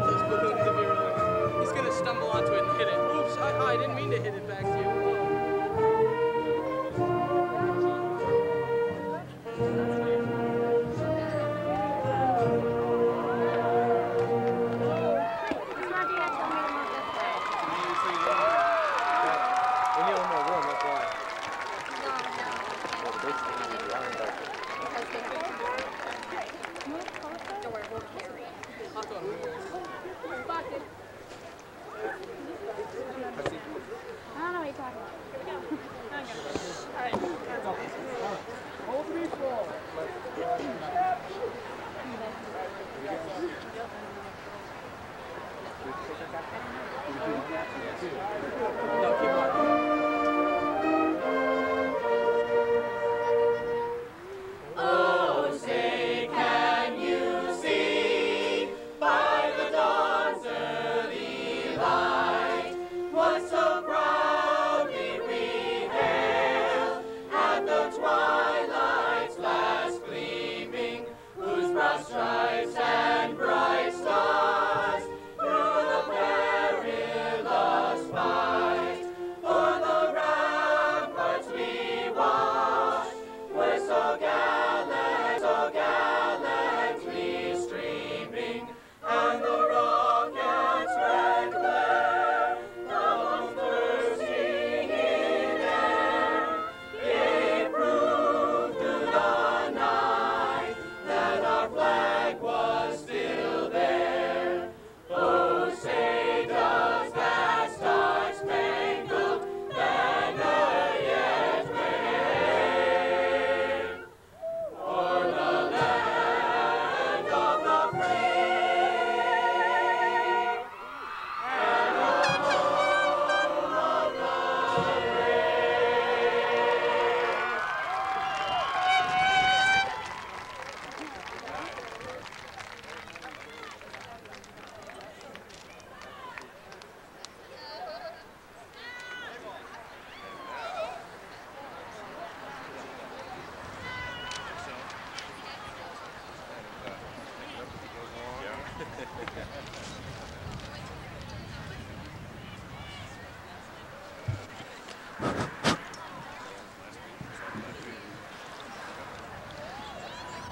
get those balloons if you really. He's gonna stumble onto it and hit it. Oops, I didn't mean to hit it back to you.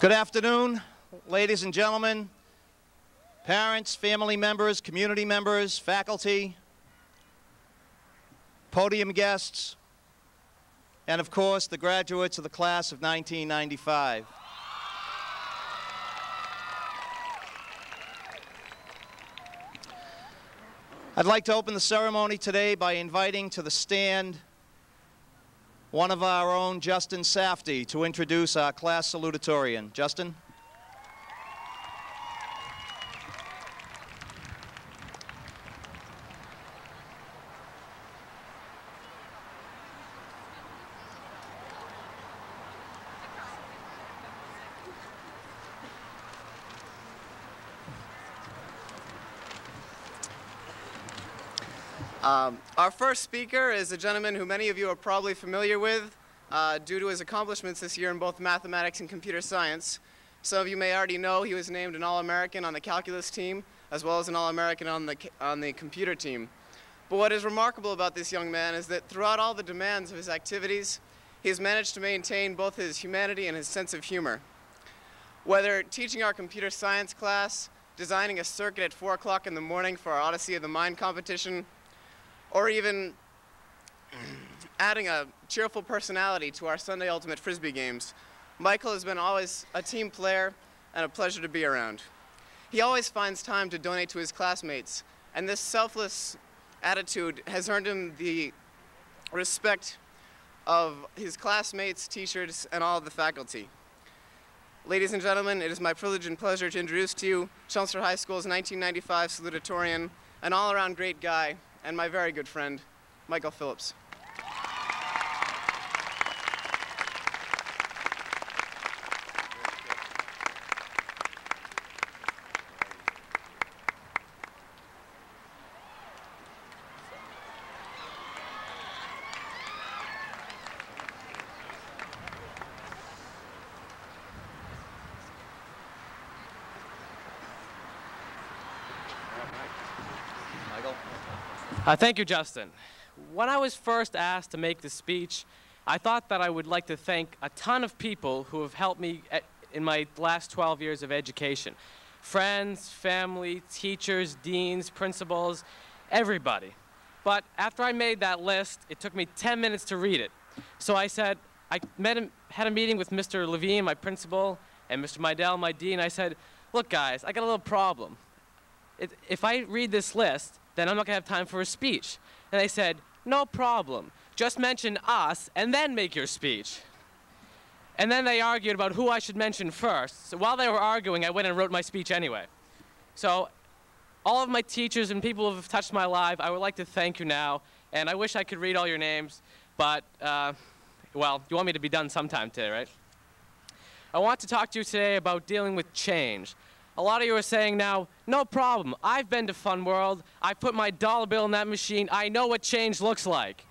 Good afternoon, ladies and gentlemen, parents, family members, community members, faculty, podium guests, and of course, the graduates of the class of 1995. I'd like to open the ceremony today by inviting to the stand one of our own, Justin Safdie, to introduce our class salutatorian. Justin? Our first speaker is a gentleman who many of you are probably familiar with due to his accomplishments this year in both mathematics and computer science. Some of you may already know he was named an All-American on the calculus team, as well as an All-American on the computer team. But what is remarkable about this young man is that throughout all the demands of his activities, he has managed to maintain both his humanity and his sense of humor. Whether teaching our computer science class, designing a circuit at 4 o'clock in the morning for our Odyssey of the Mind competition, or even adding a cheerful personality to our Sunday Ultimate Frisbee games, Michael has been always a team player and a pleasure to be around. He always finds time to donate to his classmates, and this selfless attitude has earned him the respect of his classmates, teachers, and all of the faculty. Ladies and gentlemen, it is my privilege and pleasure to introduce to you Chelmsford High School's 1995 Salutatorian, an all-around great guy, and my very good friend, Michael Phillips. Michael? Thank you, Justin. When I was first asked to make the speech, I thought that I would like to thank a ton of people who have helped me in my last 12 years of education. Friends, family, teachers, deans, principals, everybody. But after I made that list, it took me 10 minutes to read it. So I said, had a meeting with Mr. Levine, my principal, and Mr. Meidel, my dean. I said, look guys, I got a little problem. If I read this list, then I'm not gonna have time for a speech. And they said, no problem. Just mention us and then make your speech. And then they argued about who I should mention first. So while they were arguing, I went and wrote my speech anyway. So all of my teachers and people who have touched my life, I would like to thank you now. And I wish I could read all your names, but, well, you want me to be done sometime today, right? I want to talk to you today about dealing with change. A lot of you are saying now, no problem. I've been to Fun World. I put my dollar bill in that machine. I know what change looks like.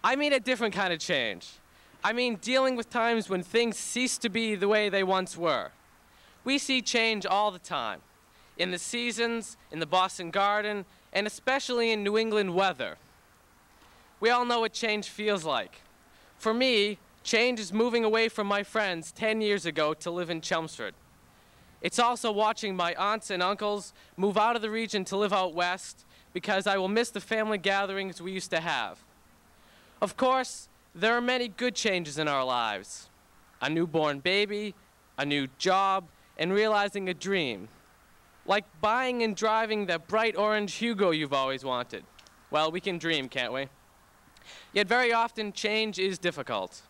I mean a different kind of change. I mean dealing with times when things cease to be the way they once were. We see change all the time. In the seasons, in the Boston Garden, and especially in New England weather. We all know what change feels like. For me, change is moving away from my friends 10 years ago to live in Chelmsford. It's also watching my aunts and uncles move out of the region to live out west because I will miss the family gatherings we used to have. Of course, there are many good changes in our lives. A newborn baby, a new job, and realizing a dream. Like buying and driving that bright orange Hugo you've always wanted. Well, we can dream, can't we? Yet very often, change is difficult.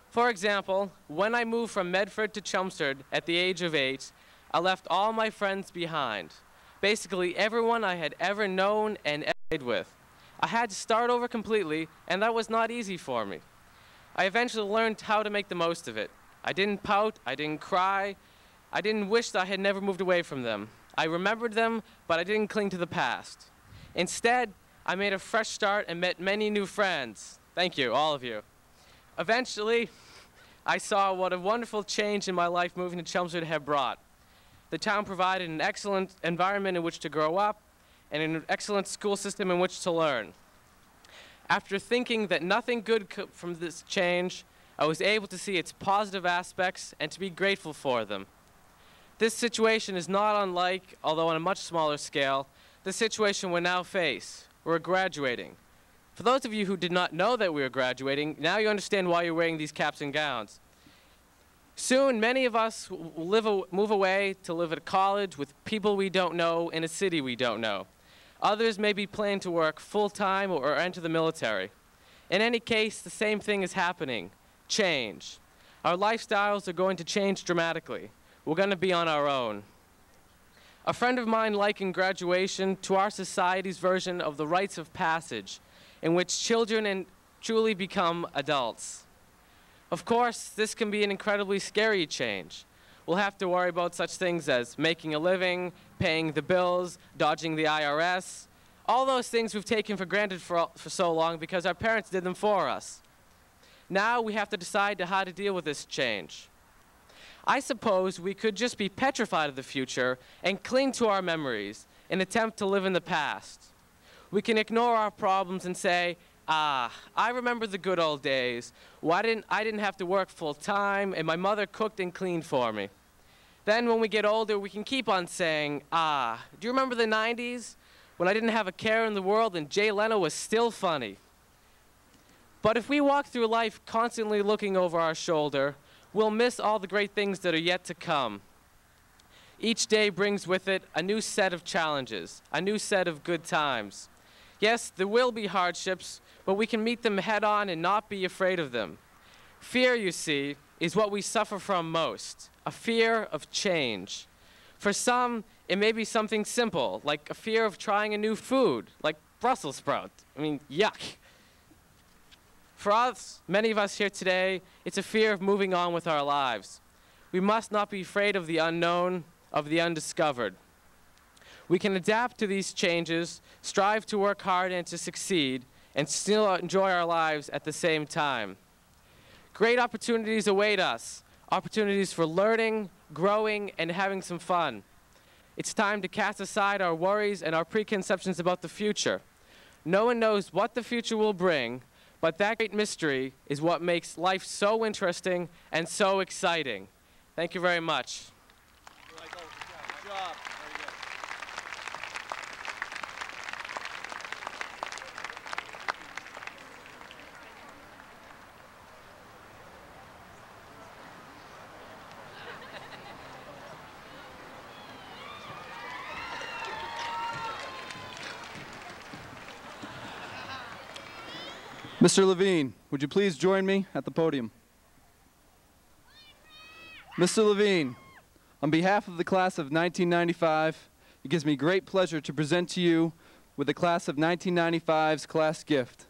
For example, when I moved from Medford to Chelmsford at the age of 8, I left all my friends behind. Basically, everyone I had ever known and ever played with. I had to start over completely, and that was not easy for me. I eventually learned how to make the most of it. I didn't pout, I didn't cry, I didn't wish that I had never moved away from them. I remembered them, but I didn't cling to the past. Instead, I made a fresh start and met many new friends. Thank you, all of you. Eventually, I saw what a wonderful change in my life moving to Chelmsford had brought. The town provided an excellent environment in which to grow up and an excellent school system in which to learn. After thinking that nothing good could from this change, I was able to see its positive aspects and to be grateful for them. This situation is not unlike, although on a much smaller scale, the situation we now face. We're graduating. For those of you who did not know that we were graduating, now you understand why you're wearing these caps and gowns. Soon, many of us will move away to live at college with people we don't know in a city we don't know. Others may be planning to work full-time or enter the military. In any case, the same thing is happening. Change. Our lifestyles are going to change dramatically. We're going to be on our own. A friend of mine likened graduation to our society's version of the rites of passage, in which children truly become adults. Of course, this can be an incredibly scary change. We'll have to worry about such things as making a living, paying the bills, dodging the IRS, all those things we've taken for granted for so long because our parents did them for us. Now we have to decide how to deal with this change. I suppose we could just be petrified of the future and cling to our memories and attempt to live in the past. We can ignore our problems and say, I remember the good old days. I didn't have to work full time and my mother cooked and cleaned for me. Then when we get older, we can keep on saying, do you remember the 90s when I didn't have a care in the world and Jay Leno was still funny? But if we walk through life constantly looking over our shoulder, we'll miss all the great things that are yet to come. Each day brings with it a new set of challenges, a new set of good times. Yes, there will be hardships, but we can meet them head on and not be afraid of them. Fear, you see, is what we suffer from most, a fear of change. For some, it may be something simple, like a fear of trying a new food, like Brussels sprout. I mean, yuck. For us, many of us here today, it's a fear of moving on with our lives. We must not be afraid of the unknown, of the undiscovered. We can adapt to these changes, strive to work hard and to succeed, and still enjoy our lives at the same time. Great opportunities await us, opportunities for learning, growing, and having some fun. It's time to cast aside our worries and our preconceptions about the future. No one knows what the future will bring, but that great mystery is what makes life so interesting and so exciting. Thank you very much. Good job. Very good. Mr. Levine, would you please join me at the podium? Mr. Levine, on behalf of the class of 1995, it gives me great pleasure to present to you with the class of 1995's class gift.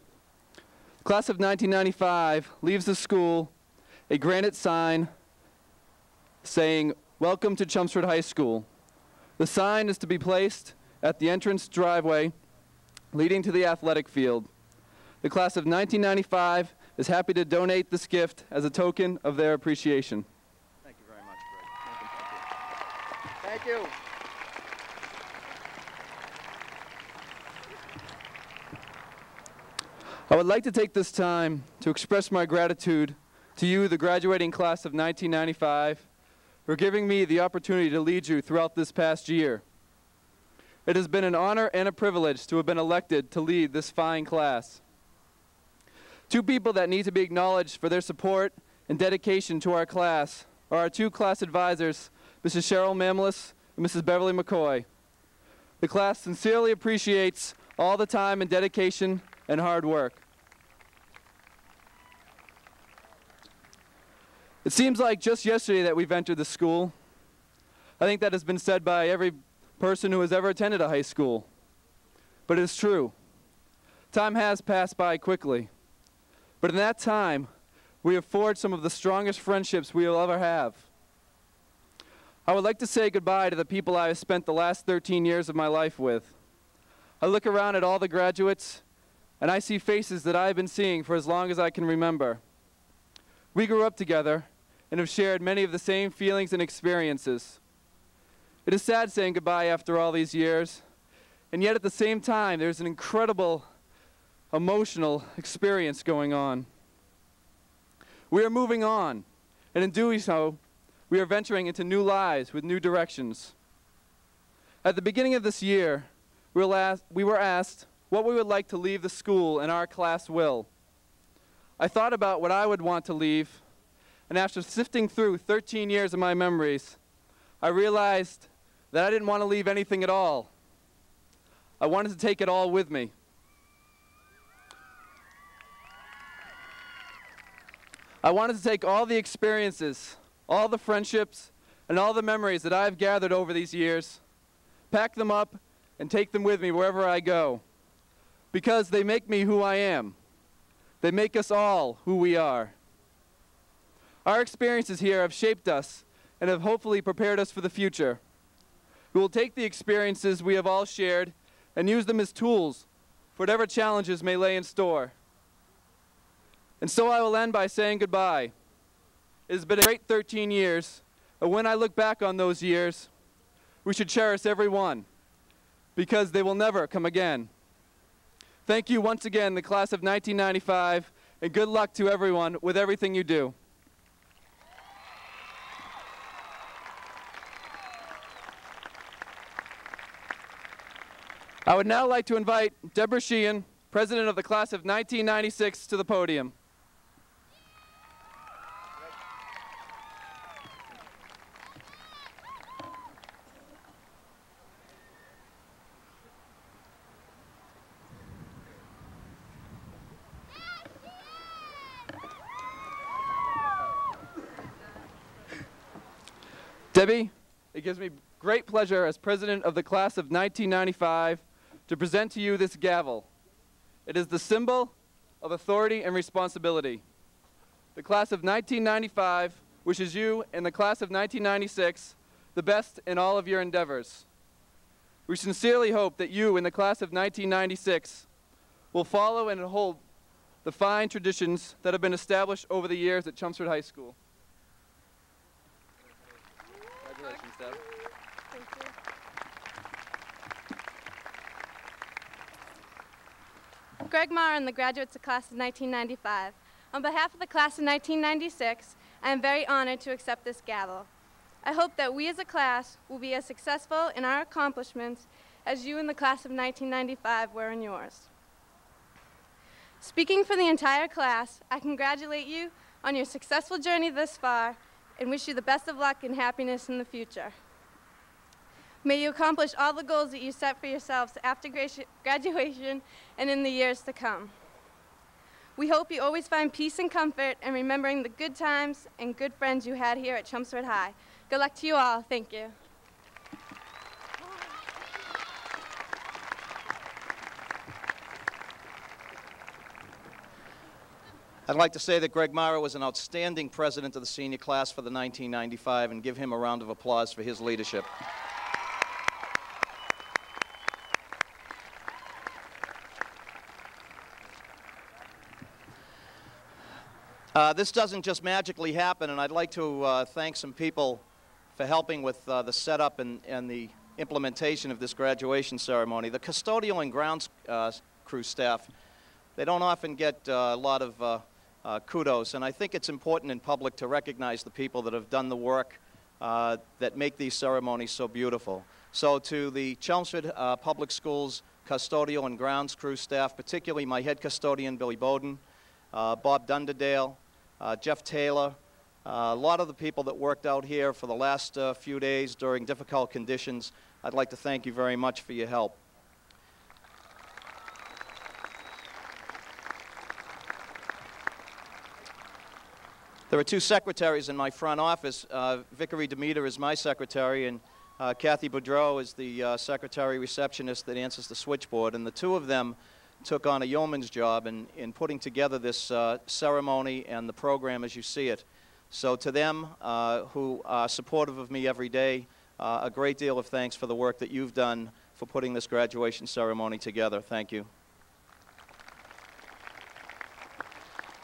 The class of 1995 leaves the school a granite sign saying, "Welcome to Chelmsford High School." The sign is to be placed at the entrance driveway leading to the athletic field. The class of 1995 is happy to donate this gift as a token of their appreciation. Thank you very much, Greg. Thank you. I would like to take this time to express my gratitude to you, the graduating class of 1995, for giving me the opportunity to lead you throughout this past year. It has been an honor and a privilege to have been elected to lead this fine class. Two people that need to be acknowledged for their support and dedication to our class are our two class advisors, Mrs. Cheryl Mamlis and Mrs. Beverly McCoy. The class sincerely appreciates all the time and dedication and hard work. It seems like just yesterday that we've entered the school. I think that has been said by every person who has ever attended a high school. But it is true. Time has passed by quickly. But in that time, we have forged some of the strongest friendships we will ever have. I would like to say goodbye to the people I have spent the last 13 years of my life with. I look around at all the graduates, and I see faces that I have been seeing for as long as I can remember. We grew up together and have shared many of the same feelings and experiences. It is sad saying goodbye after all these years, and yet at the same time, there's an incredible emotional experience going on. We are moving on, and in doing so, we are venturing into new lives with new directions. At the beginning of this year, we were asked what we would like to leave the school and our class will. I thought about what I would want to leave, and after sifting through 13 years of my memories, I realized that I didn't want to leave anything at all. I wanted to take it all with me. I wanted to take all the experiences, all the friendships, and all the memories that I've gathered over these years, pack them up, and take them with me wherever I go. Because they make me who I am. They make us all who we are. Our experiences here have shaped us and have hopefully prepared us for the future. We will take the experiences we have all shared and use them as tools for whatever challenges may lay in store. And so I will end by saying goodbye. It has been a great 13 years, and when I look back on those years, we should cherish every one, because they will never come again. Thank you once again, the class of 1995, and good luck to everyone with everything you do. I would now like to invite Deborah Sheehan, president of the class of 1996, to the podium. Debbie, it gives me great pleasure as president of the class of 1995 to present to you this gavel. It is the symbol of authority and responsibility. The class of 1995 wishes you and the class of 1996 the best in all of your endeavors. We sincerely hope that you and the class of 1996 will follow and hold the fine traditions that have been established over the years at Chelmsford High School. Congratulations, Deb. Thank you. Greg Maher and the graduates of class of 1995. On behalf of the class of 1996, I am very honored to accept this gavel. I hope that we as a class will be as successful in our accomplishments as you in the class of 1995 were in yours. Speaking for the entire class, I congratulate you on your successful journey thus far and wish you the best of luck and happiness in the future. May you accomplish all the goals that you set for yourselves after graduation and in the years to come. We hope you always find peace and comfort in remembering the good times and good friends you had here at Chelmsford High. Good luck to you all. Thank you. I'd like to say that Greg Mara was an outstanding president of the senior class for the 1995 and give him a round of applause for his leadership. This doesn't just magically happen, and I'd like to thank some people for helping with the setup and the implementation of this graduation ceremony. The custodial and grounds crew staff, they don't often get a lot of kudos, and I think it's important in public to recognize the people that have done the work that make these ceremonies so beautiful. So to the Chelmsford Public Schools custodial and grounds crew staff, particularly my head custodian, Billy Bowden, Bob Dunderdale, Jeff Taylor, a lot of the people that worked out here for the last few days during difficult conditions, I'd like to thank you very much for your help. There are two secretaries in my front office. Vickery Demeter is my secretary, and Kathy Boudreau is the secretary receptionist that answers the switchboard. And the two of them took on a yeoman's job in putting together this ceremony and the program as you see it. So to them, who are supportive of me every day, a great deal of thanks for the work that you've done for putting this graduation ceremony together. Thank you.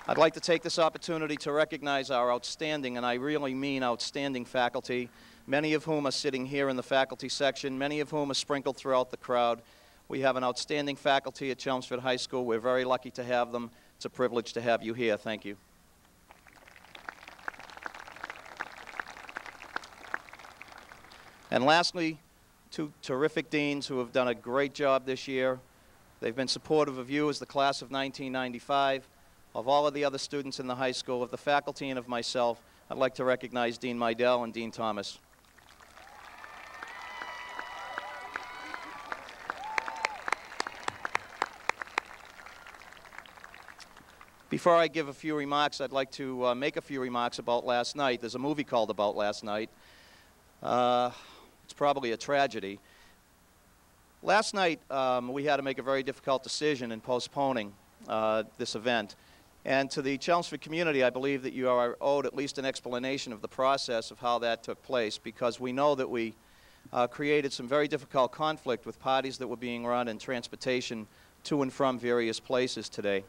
I'd like to take this opportunity to recognize our outstanding, and I really mean outstanding faculty, many of whom are sitting here in the faculty section, many of whom are sprinkled throughout the crowd. We have an outstanding faculty at Chelmsford High School. We're very lucky to have them. It's a privilege to have you here. Thank you. And lastly, two terrific deans who have done a great job this year. They've been supportive of you as the class of 1995, of all of the other students in the high school, of the faculty and of myself. I'd like to recognize Dean Meidel and Dean Thomas. Before I give a few remarks, I'd like to make a few remarks about last night. There's a movie called About Last Night. It's probably a tragedy. Last night, we had to make a very difficult decision in postponing this event. And to the Chelmsford community, I believe that you are owed at least an explanation of the process of how that took place, because we know that we created some very difficult conflict with parties that were being run and transportation to and from various places today.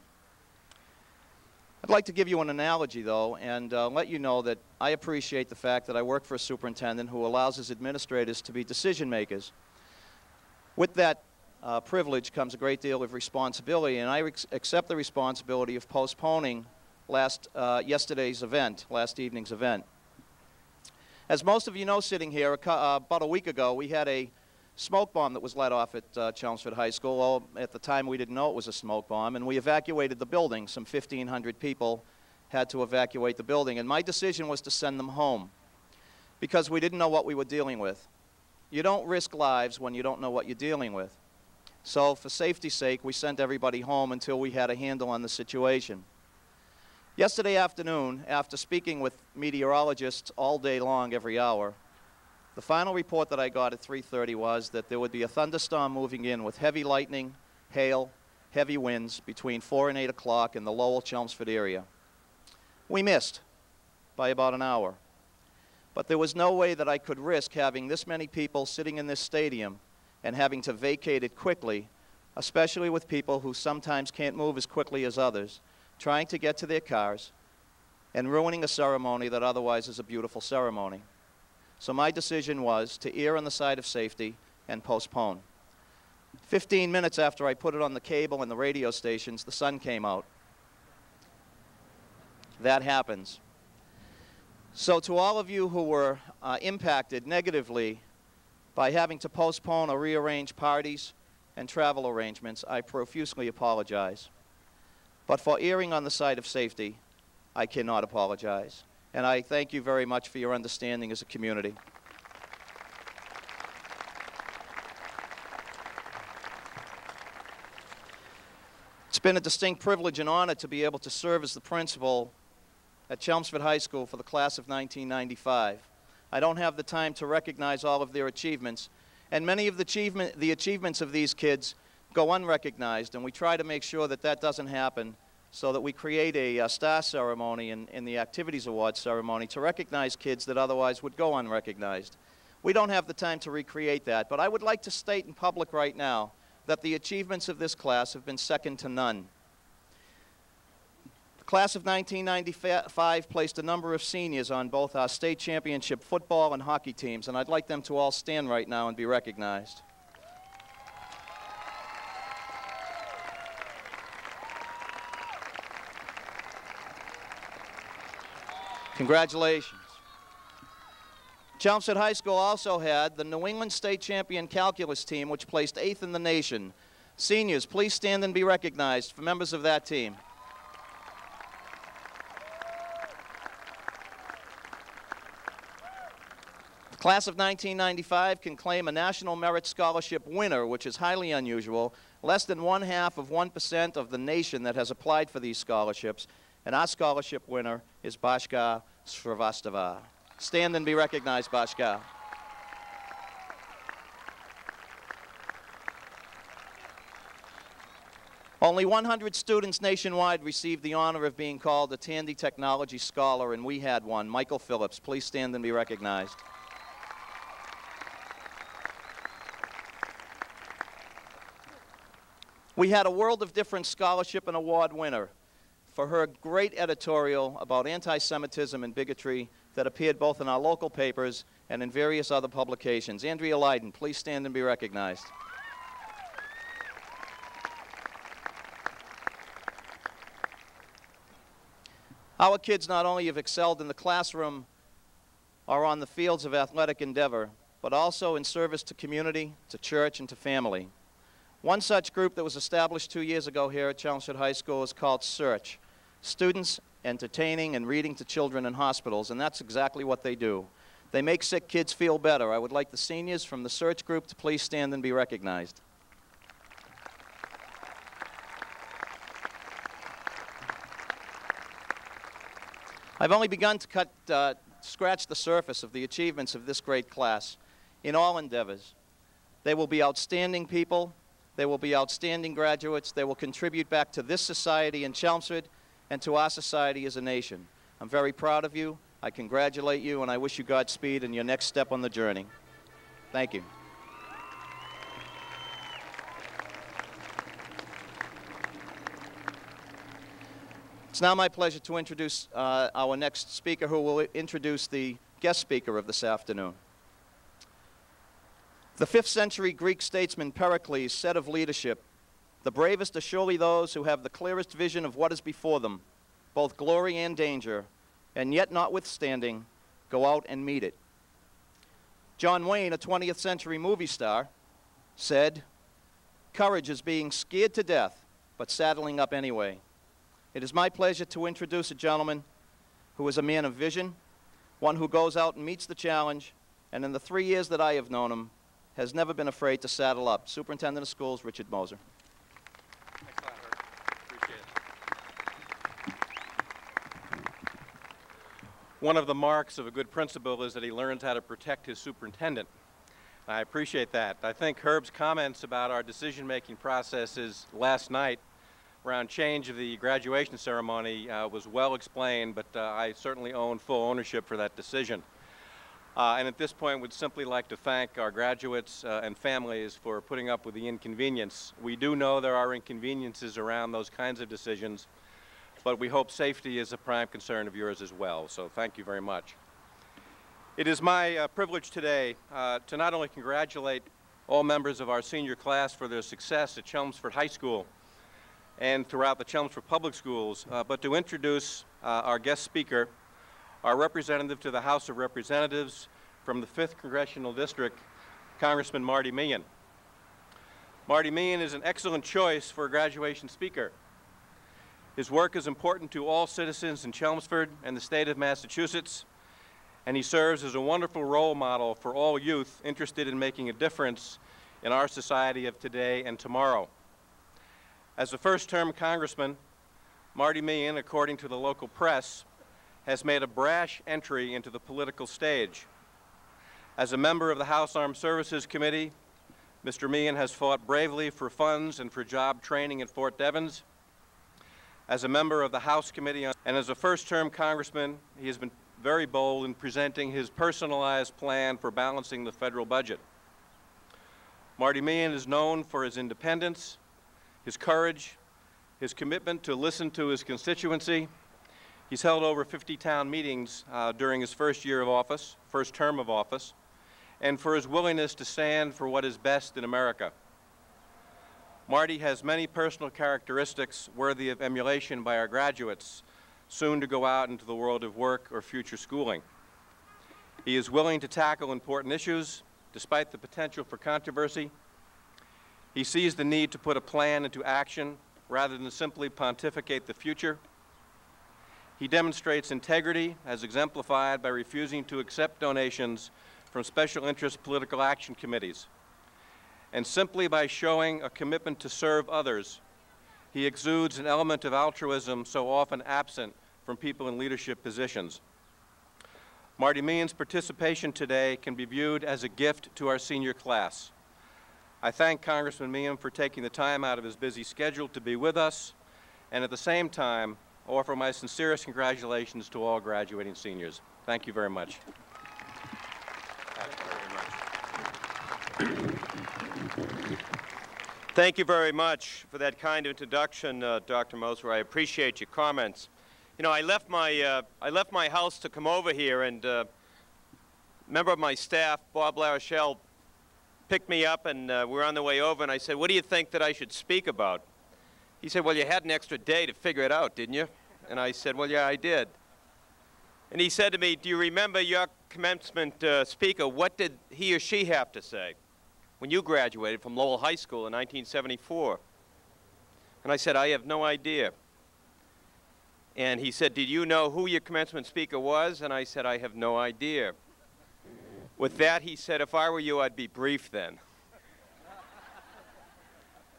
I'd like to give you an analogy, though, and let you know that I appreciate the fact that I work for a superintendent who allows his administrators to be decision makers. With that privilege comes a great deal of responsibility, and I accept the responsibility of postponing yesterday's event, last evening's event. As most of you know, sitting here, about a week ago, we had a smoke bomb that was let off at Chelmsford High School. Well, at the time, we didn't know it was a smoke bomb, and we evacuated the building. Some 1,500 people had to evacuate the building, and my decision was to send them home because we didn't know what we were dealing with. You don't risk lives when you don't know what you're dealing with. So for safety's sake, we sent everybody home until we had a handle on the situation. Yesterday afternoon, after speaking with meteorologists all day long, every hour, the final report that I got at 3:30 was that there would be a thunderstorm moving in with heavy lightning, hail, heavy winds between 4 and 8 o'clock in the Lowell-Chelmsford area. We missed by about an hour. But there was no way that I could risk having this many people sitting in this stadium and having to vacate it quickly, especially with people who sometimes can't move as quickly as others, trying to get to their cars and ruining a ceremony that otherwise is a beautiful ceremony. So my decision was to err on the side of safety and postpone. 15 minutes after I put it on the cable and the radio stations, the sun came out. That happens. So to all of you who were impacted negatively by having to postpone or rearrange parties and travel arrangements, I profusely apologize. But for erring on the side of safety, I cannot apologize. And I thank you very much for your understanding as a community. It's been a distinct privilege and honor to be able to serve as the principal at Chelmsford High School for the class of 1995. I don't have the time to recognize all of their achievements, and many of the achievements of these kids go unrecognized, and we try to make sure that that doesn't happen so that we create a star ceremony in the Activities Awards ceremony to recognize kids that otherwise would go unrecognized. We don't have the time to recreate that, but I would like to state in public right now that the achievements of this class have been second to none. The class of 1995 placed a number of seniors on both our state championship football and hockey teams, and I'd like them to all stand right now and be recognized. Congratulations. Chelmsford High School also had the New England State Champion Calculus team, which placed 8th in the nation. Seniors, please stand and be recognized for members of that team. The class of 1995 can claim a National Merit Scholarship winner, which is highly unusual. Less than 1/2% of the nation that has applied for these scholarships. And our scholarship winner is Bhaskar Srivastava. Stand and be recognized, Bhaskar. Only 100 students nationwide received the honor of being called a Tandy Technology Scholar, and we had one, Michael Phillips. Please stand and be recognized. We had a World of Difference Scholarship and Award winner for her great editorial about anti-Semitism and bigotry that appeared both in our local papers and in various other publications. Andrea Lydon, please stand and be recognized. Our kids not only have excelled in the classroom or on the fields of athletic endeavor, but also in service to community, to church, and to family. One such group that was established 2 years ago here at Chelmsford High School is called SEARCH, Students Entertaining and Reading to Children in Hospitals, and that's exactly what they do. They make sick kids feel better. I would like the seniors from the SEARCH group to please stand and be recognized. I've only begun to scratch the surface of the achievements of this great class in all endeavors. They will be outstanding people. They will be outstanding graduates. They will contribute back to this society in Chelmsford and to our society as a nation. I'm very proud of you. I congratulate you, and I wish you Godspeed in your next step on the journey. Thank you. It's now my pleasure to introduce our next speaker, who will introduce the guest speaker of this afternoon. The 5th century Greek statesman Pericles said of leadership, "The bravest are surely those who have the clearest vision of what is before them, both glory and danger, and yet notwithstanding, go out and meet it." John Wayne, a 20th century movie star, said, "Courage is being scared to death, but saddling up anyway." It is my pleasure to introduce a gentleman who is a man of vision, one who goes out and meets the challenge, and in the 3 years that I have known him, has never been afraid to saddle up. Superintendent of Schools, Richard Moser. Thanks a lot, Herb. Appreciate it. One of the marks of a good principal is that he learns how to protect his superintendent. I appreciate that. I think Herb's comments about our decision-making processes last night around change of the graduation ceremony was well explained, but I certainly own full ownership for that decision. And at this point, would simply like to thank our graduates and families for putting up with the inconvenience. We do know there are inconveniences around those kinds of decisions, but we hope safety is a prime concern of yours as well, so thank you very much. It is my privilege today to not only congratulate all members of our senior class for their success at Chelmsford High School and throughout the Chelmsford Public Schools, but to introduce our guest speaker, our representative to the House of Representatives from the 5th Congressional District, Congressman Marty Meehan. Marty Meehan is an excellent choice for a graduation speaker. His work is important to all citizens in Chelmsford and the state of Massachusetts, and he serves as a wonderful role model for all youth interested in making a difference in our society of today and tomorrow. As a first-term congressman, Marty Meehan, according to the local press, has made a brash entry into the political stage. As a member of the House Armed Services Committee, Mr. Meehan has fought bravely for funds and for job training at Fort Devens. As a member of the House Committee and as a first-term congressman, he has been very bold in presenting his personalized plan for balancing the federal budget. Marty Meehan is known for his independence, his courage, his commitment to listen to his constituency. He's held over 50 town meetings during his first term of office, and for his willingness to stand for what is best in America. Marty has many personal characteristics worthy of emulation by our graduates, soon to go out into the world of work or future schooling. He is willing to tackle important issues, despite the potential for controversy. He sees the need to put a plan into action rather than simply pontificate the future. He demonstrates integrity, as exemplified by refusing to accept donations from special interest political action committees. And simply by showing a commitment to serve others, he exudes an element of altruism so often absent from people in leadership positions. Marty Meehan's participation today can be viewed as a gift to our senior class. I thank Congressman Meehan for taking the time out of his busy schedule to be with us, and at the same time, offer my sincerest congratulations to all graduating seniors. Thank you very much. Thank you very much for that kind introduction, Dr. Moser. I appreciate your comments. You know, I left my house to come over here, and a member of my staff, Bob LaRochelle, picked me up, and we're on the way over, and I said, "What do you think that I should speak about?" He said, "Well, you had an extra day to figure it out, didn't you?" And I said, "Well, yeah, I did." And he said to me, "Do you remember your commencement speaker? What did he or she have to say when you graduated from Lowell High School in 1974? And I said, "I have no idea." And he said, "Did you know who your commencement speaker was?" And I said, "I have no idea." With that, he said, "If I were you, I'd be brief then."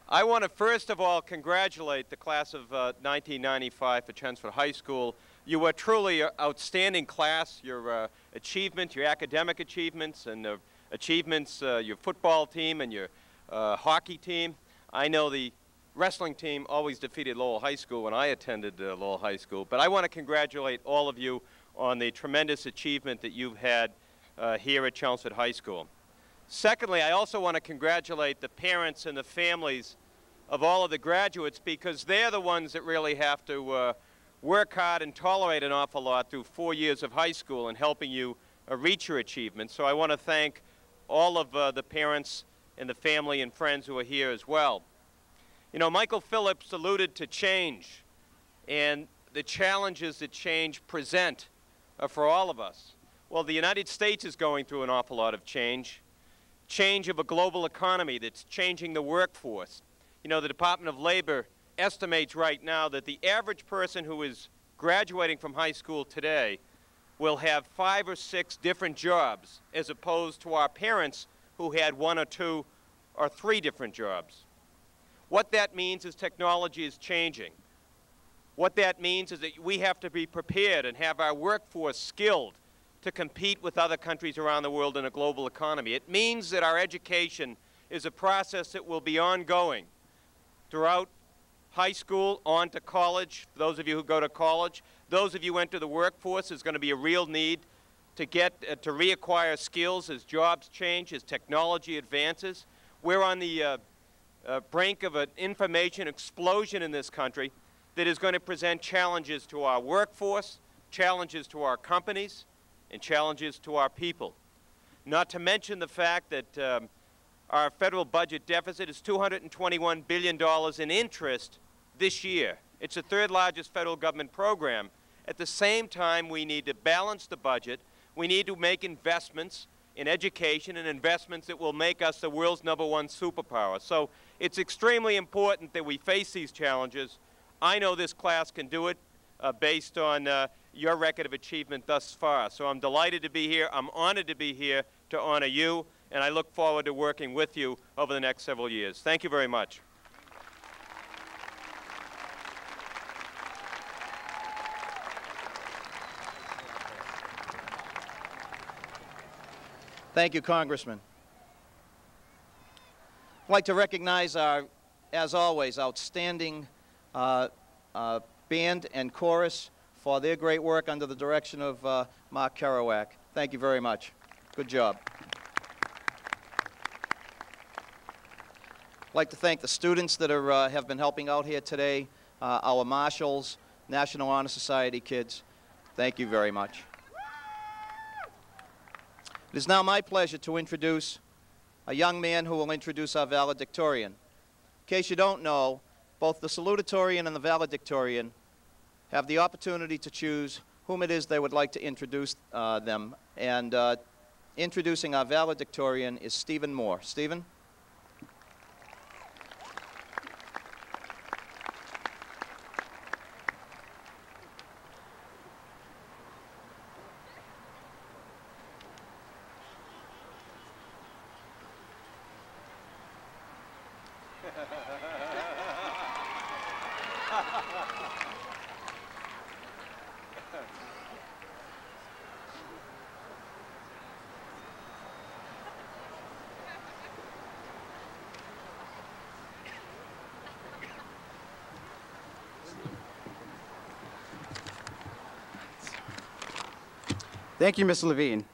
I want to first of all congratulate the class of 1995 for Chelmsford High School. You were truly an outstanding class. Your achievements, your academic achievements, and the achievements, your football team and your hockey team. I know the wrestling team always defeated Lowell High School when I attended Lowell High School. But I want to congratulate all of you on the tremendous achievement that you've had here at Chelmsford High School. Secondly, I also want to congratulate the parents and the families of all of the graduates, because they're the ones that really have to work hard and tolerate an awful lot through 4 years of high school and helping you reach your achievements. So I want to thank all of the parents and the family and friends who are here as well. You know, Michael Phillips alluded to change and the challenges that change present for all of us. Well, the United States is going through an awful lot of change of a global economy that's changing the workforce. You know, the Department of Labor estimates right now that the average person who is graduating from high school today will have 5 or 6 different jobs, as opposed to our parents who had 1 or 2 or 3 different jobs. What that means is technology is changing. What that means is that we have to be prepared and have our workforce skilled to compete with other countries around the world in a global economy. It means that our education is a process that will be ongoing throughout high school, on to college. Those of you who go to college, those of you who enter the workforce, there's going to be a real need to to reacquire skills as jobs change, as technology advances. We're on the brink of an information explosion in this country that is going to present challenges to our workforce, challenges to our companies, and challenges to our people. Not to mention the fact that our federal budget deficit is $221 billion in interest this year. It's the third largest federal government program. At the same time, we need to balance the budget. We need to make investments in education and investments that will make us the world's #1 superpower. So it's extremely important that we face these challenges. I know this class can do it based on your record of achievement thus far. So I'm delighted to be here. I'm honored to be here to honor you, and I look forward to working with you over the next several years. Thank you very much. Thank you, Congressman. I'd like to recognize our, as always, outstanding band and chorus for their great work under the direction of Mark Kerouac. Thank you very much. Good job. I'd like to thank the students that are, have been helping out here today, our marshals, National Honor Society kids. Thank you very much. It is now my pleasure to introduce a young man who will introduce our valedictorian. In case you don't know, both the Salutatorian and the Valedictorian have the opportunity to choose whom it is they would like to introduce them. And introducing our Valedictorian is Stephen Moore. Stephen? Thank you, Mr. Levine.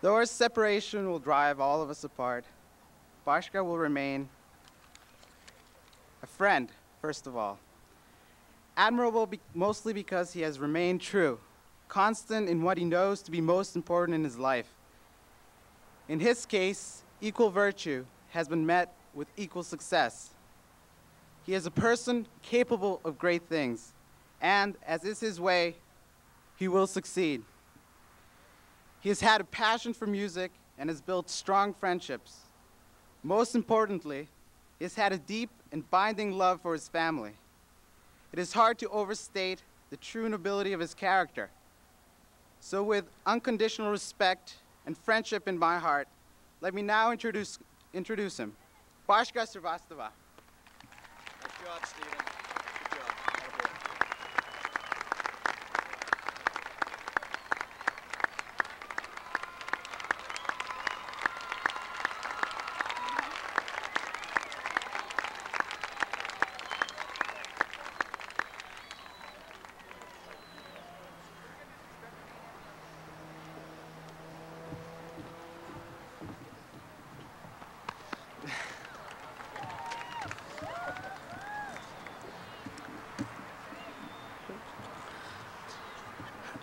Though our separation will drive all of us apart, Bashka will remain a friend, first of all. Admirable mostly because he has remained true, constant in what he knows to be most important in his life. In his case, equal virtue has been met with equal success. He is a person capable of great things, and as is his way, he will succeed. He has had a passion for music and has built strong friendships. Most importantly, he has had a deep and binding love for his family. It is hard to overstate the true nobility of his character. So with unconditional respect and friendship in my heart, let me now introduce him. Bashka Srivastava. Good job, Stephen. Good job.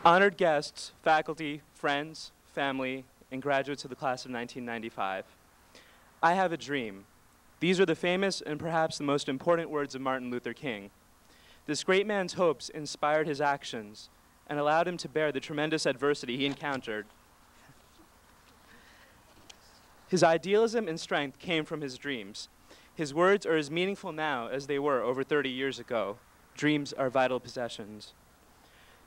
Honored guests, faculty, friends, family, and graduates of the class of 1995. I have a dream. These are the famous and perhaps the most important words of Martin Luther King. This great man's hopes inspired his actions and allowed him to bear the tremendous adversity he encountered. His idealism and strength came from his dreams. His words are as meaningful now as they were over 30 years ago. Dreams are vital possessions.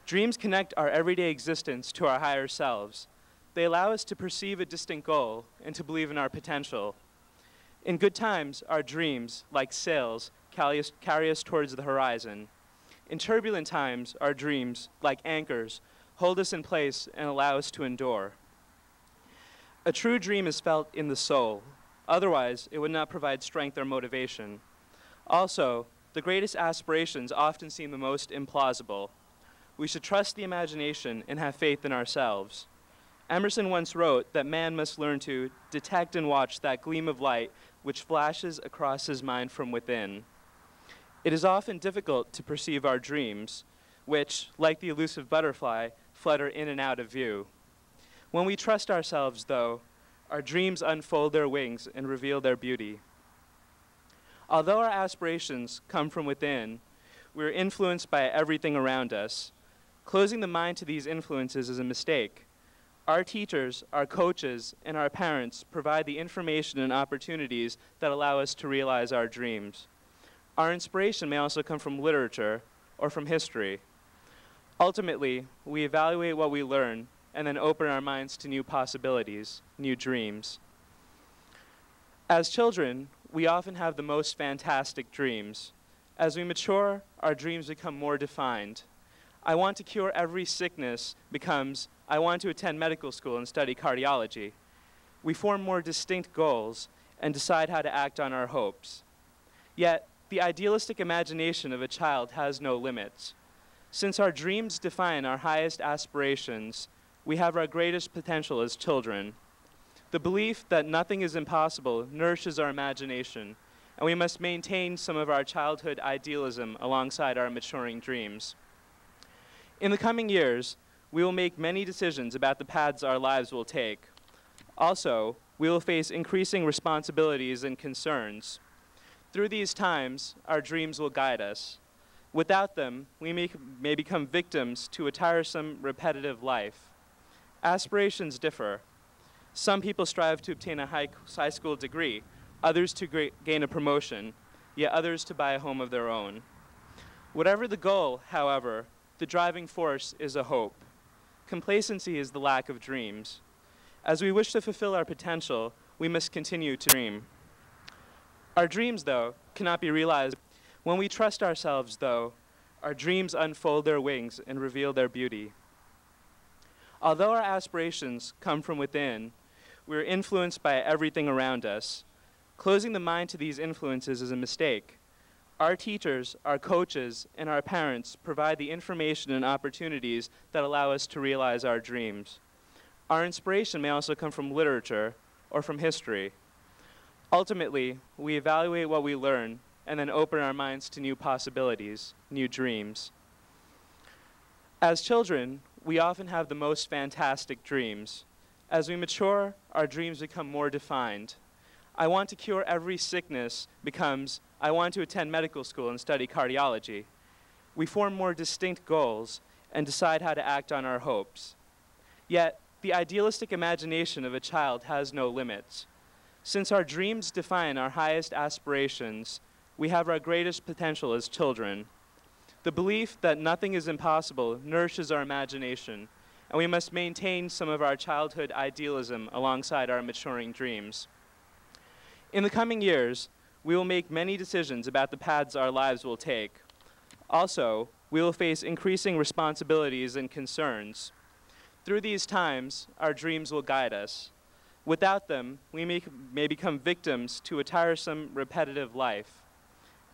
Dreams connect our everyday existence to our higher selves. They allow us to perceive a distant goal and to believe in our potential. In good times, our dreams, like sails, carry us towards the horizon. In turbulent times, our dreams, like anchors, hold us in place and allow us to endure. A true dream is felt in the soul. Otherwise, it would not provide strength or motivation. Also, the greatest aspirations often seem the most implausible. We should trust the imagination and have faith in ourselves. Emerson once wrote that man must learn to detect and watch that gleam of light which flashes across his mind from within. It is often difficult to perceive our dreams, which, like the elusive butterfly, flutter in and out of view. When we trust ourselves, though, our dreams unfold their wings and reveal their beauty. Although our aspirations come from within, we are influenced by everything around us. Closing the mind to these influences is a mistake. Our teachers, our coaches, and our parents provide the information and opportunities that allow us to realize our dreams. Our inspiration may also come from literature or from history. Ultimately, we evaluate what we learn and then open our minds to new possibilities, new dreams. As children, we often have the most fantastic dreams. As we mature, our dreams become more defined. I want to cure every sickness becomes, I want to attend medical school and study cardiology. We form more distinct goals and decide how to act on our hopes. Yet, the idealistic imagination of a child has no limits. Since our dreams define our highest aspirations, we have our greatest potential as children. The belief that nothing is impossible nourishes our imagination, and we must maintain some of our childhood idealism alongside our maturing dreams. In the coming years, we will make many decisions about the paths our lives will take. Also, we will face increasing responsibilities and concerns. Through these times, our dreams will guide us. Without them, we may become victims to a tiresome, repetitive life. Aspirations differ. Some people strive to obtain a high school degree, others to gain a promotion, yet others to buy a home of their own. Whatever the goal, however, the driving force is a hope. Complacency is the lack of dreams. As we wish to fulfill our potential, we must continue to dream. Our dreams, though, cannot be realized. When we trust ourselves, though, our dreams unfold their wings and reveal their beauty. Although our aspirations come from within, we are influenced by everything around us. Closing the mind to these influences is a mistake. Our teachers, our coaches, and our parents provide the information and opportunities that allow us to realize our dreams. Our inspiration may also come from literature or from history. Ultimately, we evaluate what we learn and then open our minds to new possibilities, new dreams. As children, we often have the most fantastic dreams. As we mature, our dreams become more defined. I want to cure every sickness becomes, I want to attend medical school and study cardiology. We form more distinct goals and decide how to act on our hopes. Yet, the idealistic imagination of a child has no limits. Since our dreams define our highest aspirations, we have our greatest potential as children. The belief that nothing is impossible nourishes our imagination, and we must maintain some of our childhood idealism alongside our maturing dreams. In the coming years, we will make many decisions about the paths our lives will take. Also, we will face increasing responsibilities and concerns. Through these times, our dreams will guide us. Without them, we may become victims to a tiresome, repetitive life.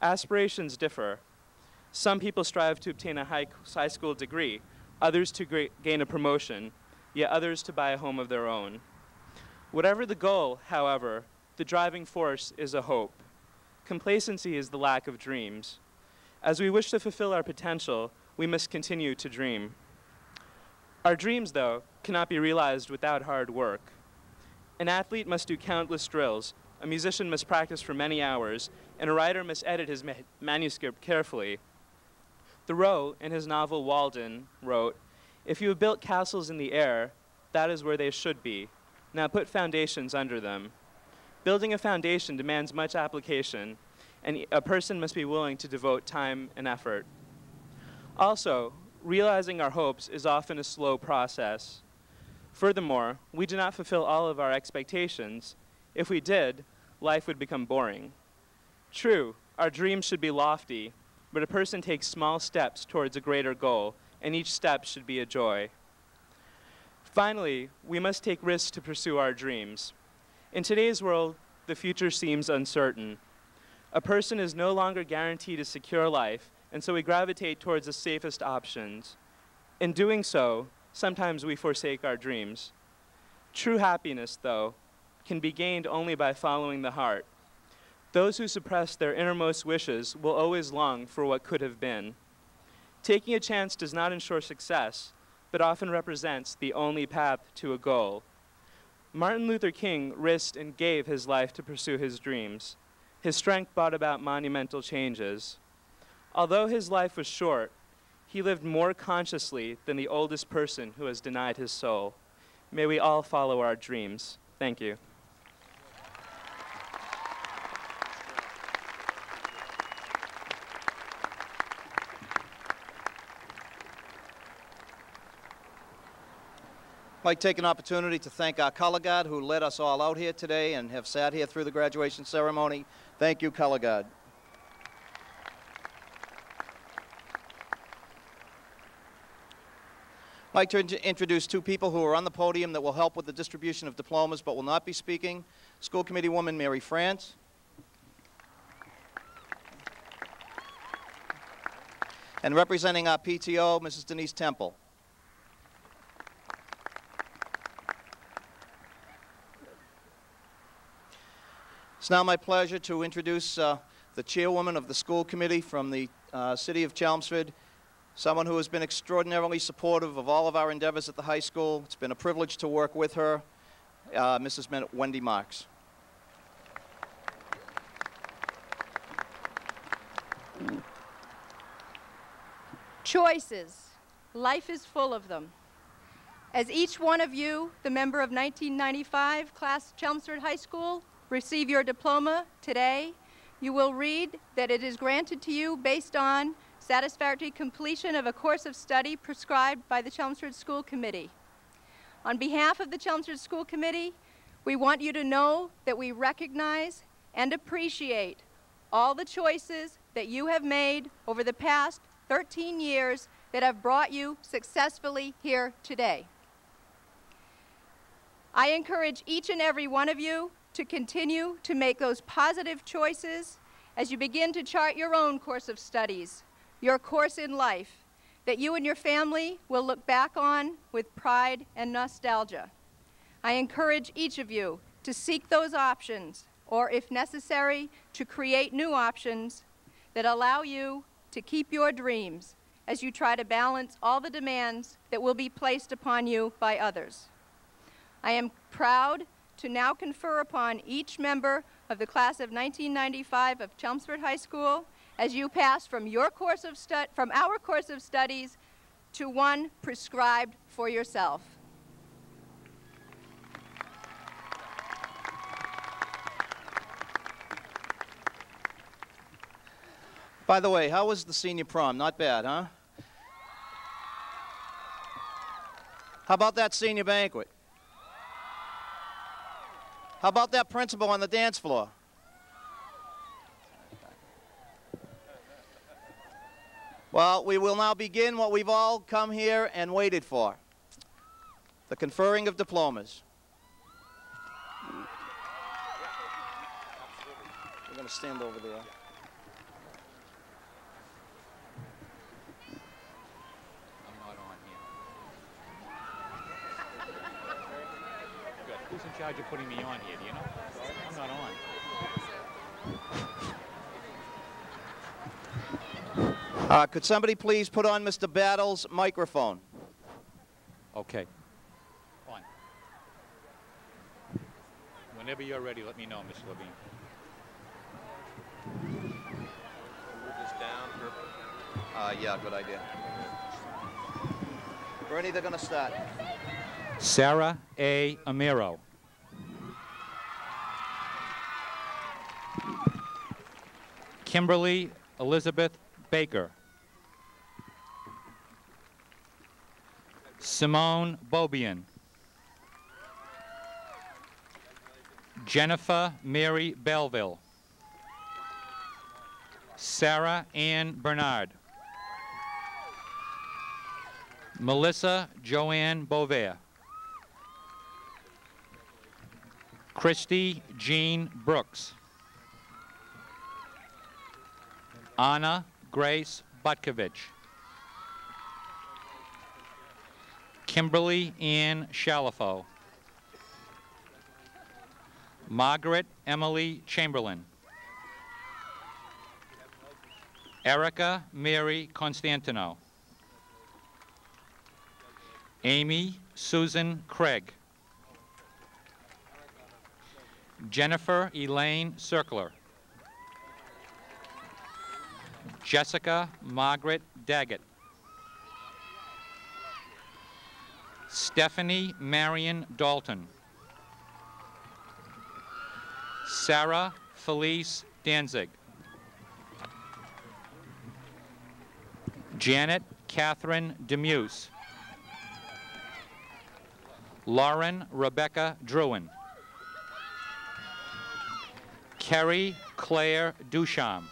Aspirations differ. Some people strive to obtain a high school degree, others to gain a promotion, yet others to buy a home of their own. Whatever the goal, however, the driving force is a hope. Complacency is the lack of dreams. As we wish to fulfill our potential, we must continue to dream. Our dreams, though, cannot be realized without hard work. An athlete must do countless drills, a musician must practice for many hours, and a writer must edit his manuscript carefully. Thoreau, in his novel Walden, wrote, "If you have built castles in the air, that is where they should be. Now put foundations under them." Building a foundation demands much application, and a person must be willing to devote time and effort. Also, realizing our hopes is often a slow process. Furthermore, we do not fulfill all of our expectations. If we did, life would become boring. True, our dreams should be lofty, but a person takes small steps towards a greater goal, and each step should be a joy. Finally, we must take risks to pursue our dreams. In today's world, the future seems uncertain. A person is no longer guaranteed a secure life, and so we gravitate towards the safest options. In doing so, sometimes we forsake our dreams. True happiness, though, can be gained only by following the heart. Those who suppress their innermost wishes will always long for what could have been. Taking a chance does not ensure success, but often represents the only path to a goal. Martin Luther King risked and gave his life to pursue his dreams. His strength brought about monumental changes. Although his life was short, he lived more consciously than the oldest person who has denied his soul. May we all follow our dreams. Thank you. I'd like to take an opportunity to thank our color guard who led us all out here today and have sat here through the graduation ceremony. Thank you, color guard. I'd like to introduce two people who are on the podium that will help with the distribution of diplomas but will not be speaking. School Committee woman Mary France. And representing our PTO, Mrs. Denise Temple. It's now my pleasure to introduce the chairwoman of the school committee from the city of Chelmsford, someone who has been extraordinarily supportive of all of our endeavors at the high school. It's been a privilege to work with her, Mrs. Wendy Marks. Choices. Life is full of them. As each one of you, the member of 1995 class Chelmsford High School, receive your diploma today, you will read that it is granted to you based on satisfactory completion of a course of study prescribed by the Chelmsford School Committee. On behalf of the Chelmsford School Committee, we want you to know that we recognize and appreciate all the choices that you have made over the past 13 years that have brought you successfully here today. I encourage each and every one of you to continue to make those positive choices as you begin to chart your own course of studies, your course in life, that you and your family will look back on with pride and nostalgia. I encourage each of you to seek those options, or if necessary, to create new options that allow you to keep your dreams as you try to balance all the demands that will be placed upon you by others. I am proud to now confer upon each member of the class of 1995 of Chelmsford High School as you pass from our course of studies to one prescribed for yourself. By the way, how was the senior prom? Not bad, huh? How about that senior banquet? How about that principal on the dance floor? Well, we will now begin what we've all come here and waited for, the conferring of diplomas. We're going to stand over there. Who's in charge of putting me on here, do you know? I'm not on. Could somebody please put on Mr. Battle's microphone? Okay. On. Whenever you're ready, let me know, Miss Levine. Move this down, perfect. Yeah, good idea. Bernie, they're going to start. Sarah A. Amiro. Kimberly Elizabeth Baker. Simone Bobian. Jennifer Mary Belleville. Sarah Ann Bernard. Melissa Joanne Bovair. Christy Jean Brooks. Anna Grace Butkovich. Kimberly Ann Shalafo. Margaret Emily Chamberlain. Erica Mary Constantino. Amy Susan Craig. Jennifer Elaine Circler. Jessica Margaret Daggett. Stephanie Marion Dalton. Sarah Felice Danzig. Janet Catherine Demuse. Lauren Rebecca Druin. Kerry Claire Dusham.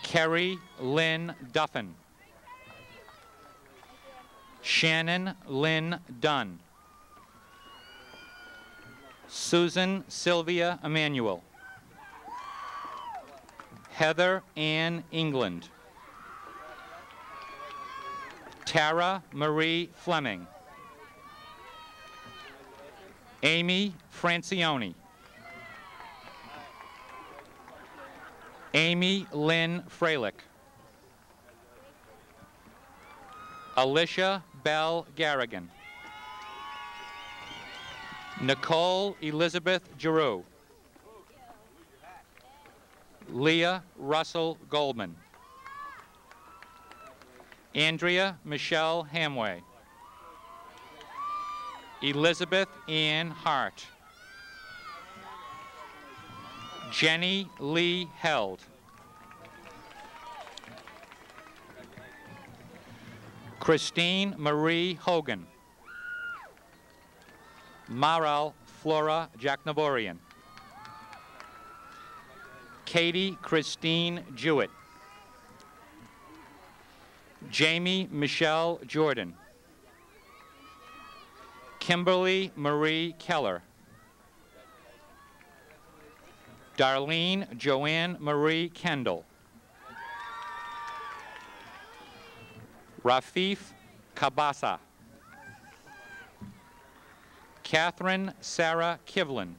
Kerry Lynn Duffin. Shannon Lynn Dunn. Susan Sylvia Emanuel. Heather Ann England. Tara Marie Fleming. Amy Francione. Amy Lynn Freilich. Alicia Bell Garrigan. Nicole Elizabeth Giroux. Leah Russell Goldman. Andrea Michelle Hamway. Elizabeth Ann Hart. Jenny Lee Held. Christine Marie Hogan. Maral Flora Jacknavorian. Katie Christine Jewett. Jamie Michelle Jordan. Kimberly Marie Keller. Darlene Joanne Marie Kendall. Rafif Kabasa. Catherine Sarah Kivlin.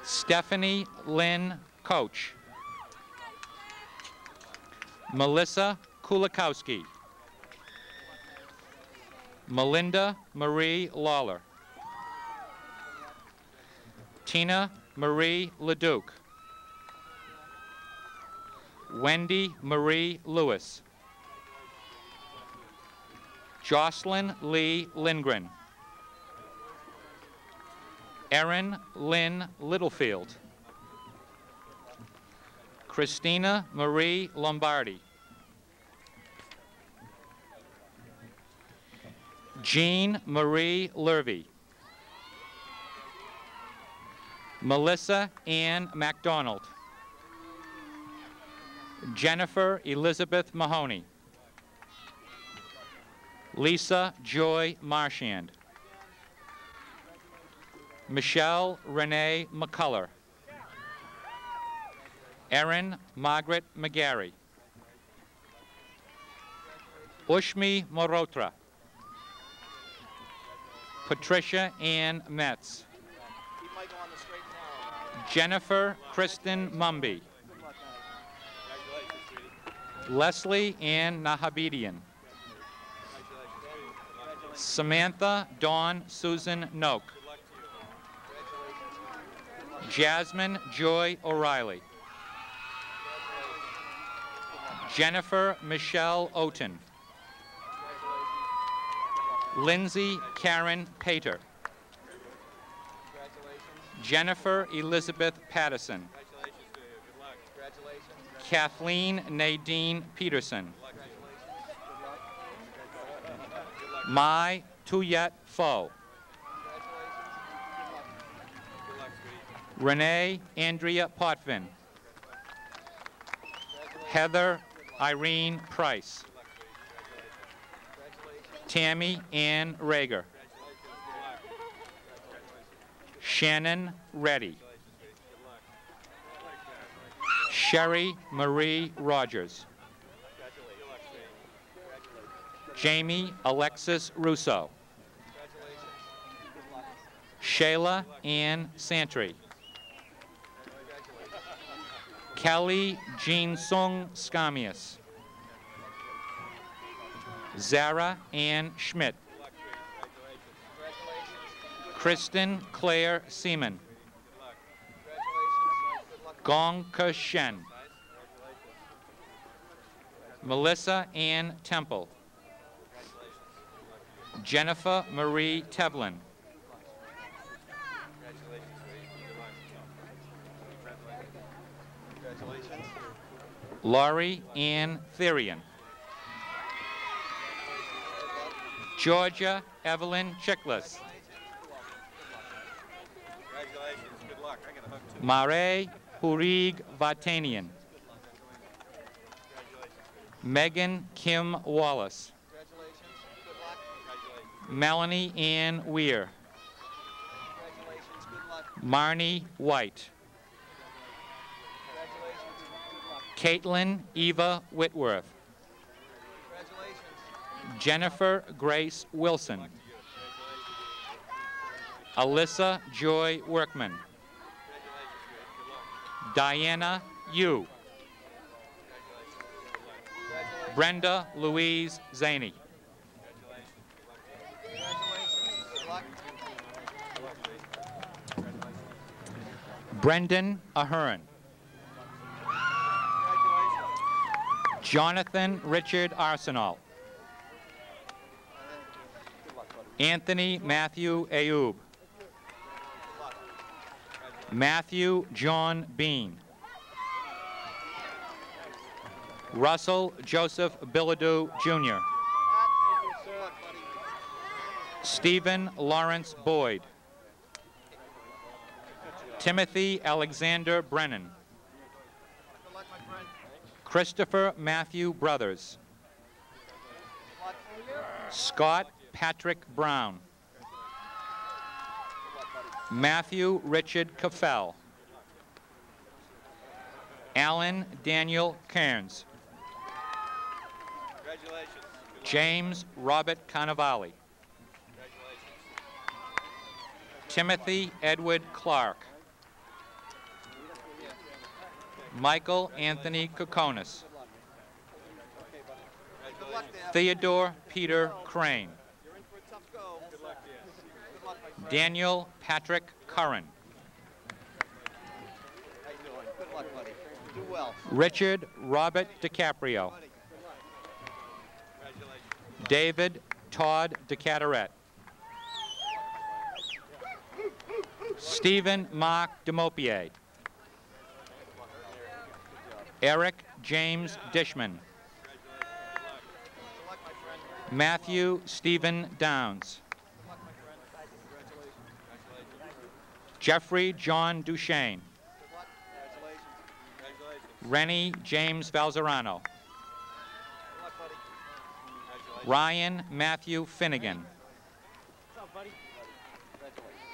Stephanie Lynn Coach. Melissa Kulikowski. Melinda Marie Lawler. Tina Marie Leduc. Wendy Marie Lewis. Jocelyn Lee Lindgren. Erin Lynn Littlefield. Christina Marie Lombardi. Jean Marie Lurvy. Melissa Ann MacDonald. Jennifer Elizabeth Mahoney. Lisa Joy Marchand. Michelle Renee McCullough. Erin Margaret McGarry. Ushmi Morotra. Patricia Ann Metz. Jennifer Kristen Mumby. Leslie Ann Nahabedian. Samantha Dawn Susan Noak. Jasmine Joy O'Reilly. Jennifer Michelle Oten. Lindsay Karen Pater. Jennifer Elizabeth Patterson. Kathleen Nadine Peterson. Mai Tuyet Pho. Renee Andrea Potvin. Heather Irene Price. Tammy Ann Rager. Shannon Reddy. Sherry Marie Rogers. Jamie Alexis Russo. Shayla Ann Santry. Kelly Jean Sung Scamius. Zara Ann Schmidt. Kristen Claire Seaman. Gong Ke Shen. Melissa Ann Temple. Jennifer Marie Tevlin. Laurie Ann Therian. Georgia Evelyn Chiklis. Mare Hurig Vatanian. Megan Kim Wallace. Melanie Ann Weir. Marnie White. Caitlin Eva Whitworth. Jennifer Grace Wilson. Alyssa Joy Workman. Diana Yu. Brenda Louise Zaney. Brendan Ahern. Jonathan Richard Arsenal. Anthony Matthew Ayoub. Matthew John Bean. Russell Joseph Bilodeau, Jr. Stephen Lawrence Boyd. Timothy Alexander Brennan. Christopher Matthew Brothers. Scott Patrick Brown. Matthew Richard Caffell. Alan Daniel Cairns. James Robert Cannavale. Timothy Edward Clark. Michael Anthony Kokonis. Theodore Peter Crane. Daniel Patrick Curran. Richard Robert DiCaprio. David Todd DeCataret. Stephen Mark Demopier. Eric James Dishman. Matthew Stephen Downs. Jeffrey John Duchesne. Rennie James Valzerano. Ryan Matthew Finnegan.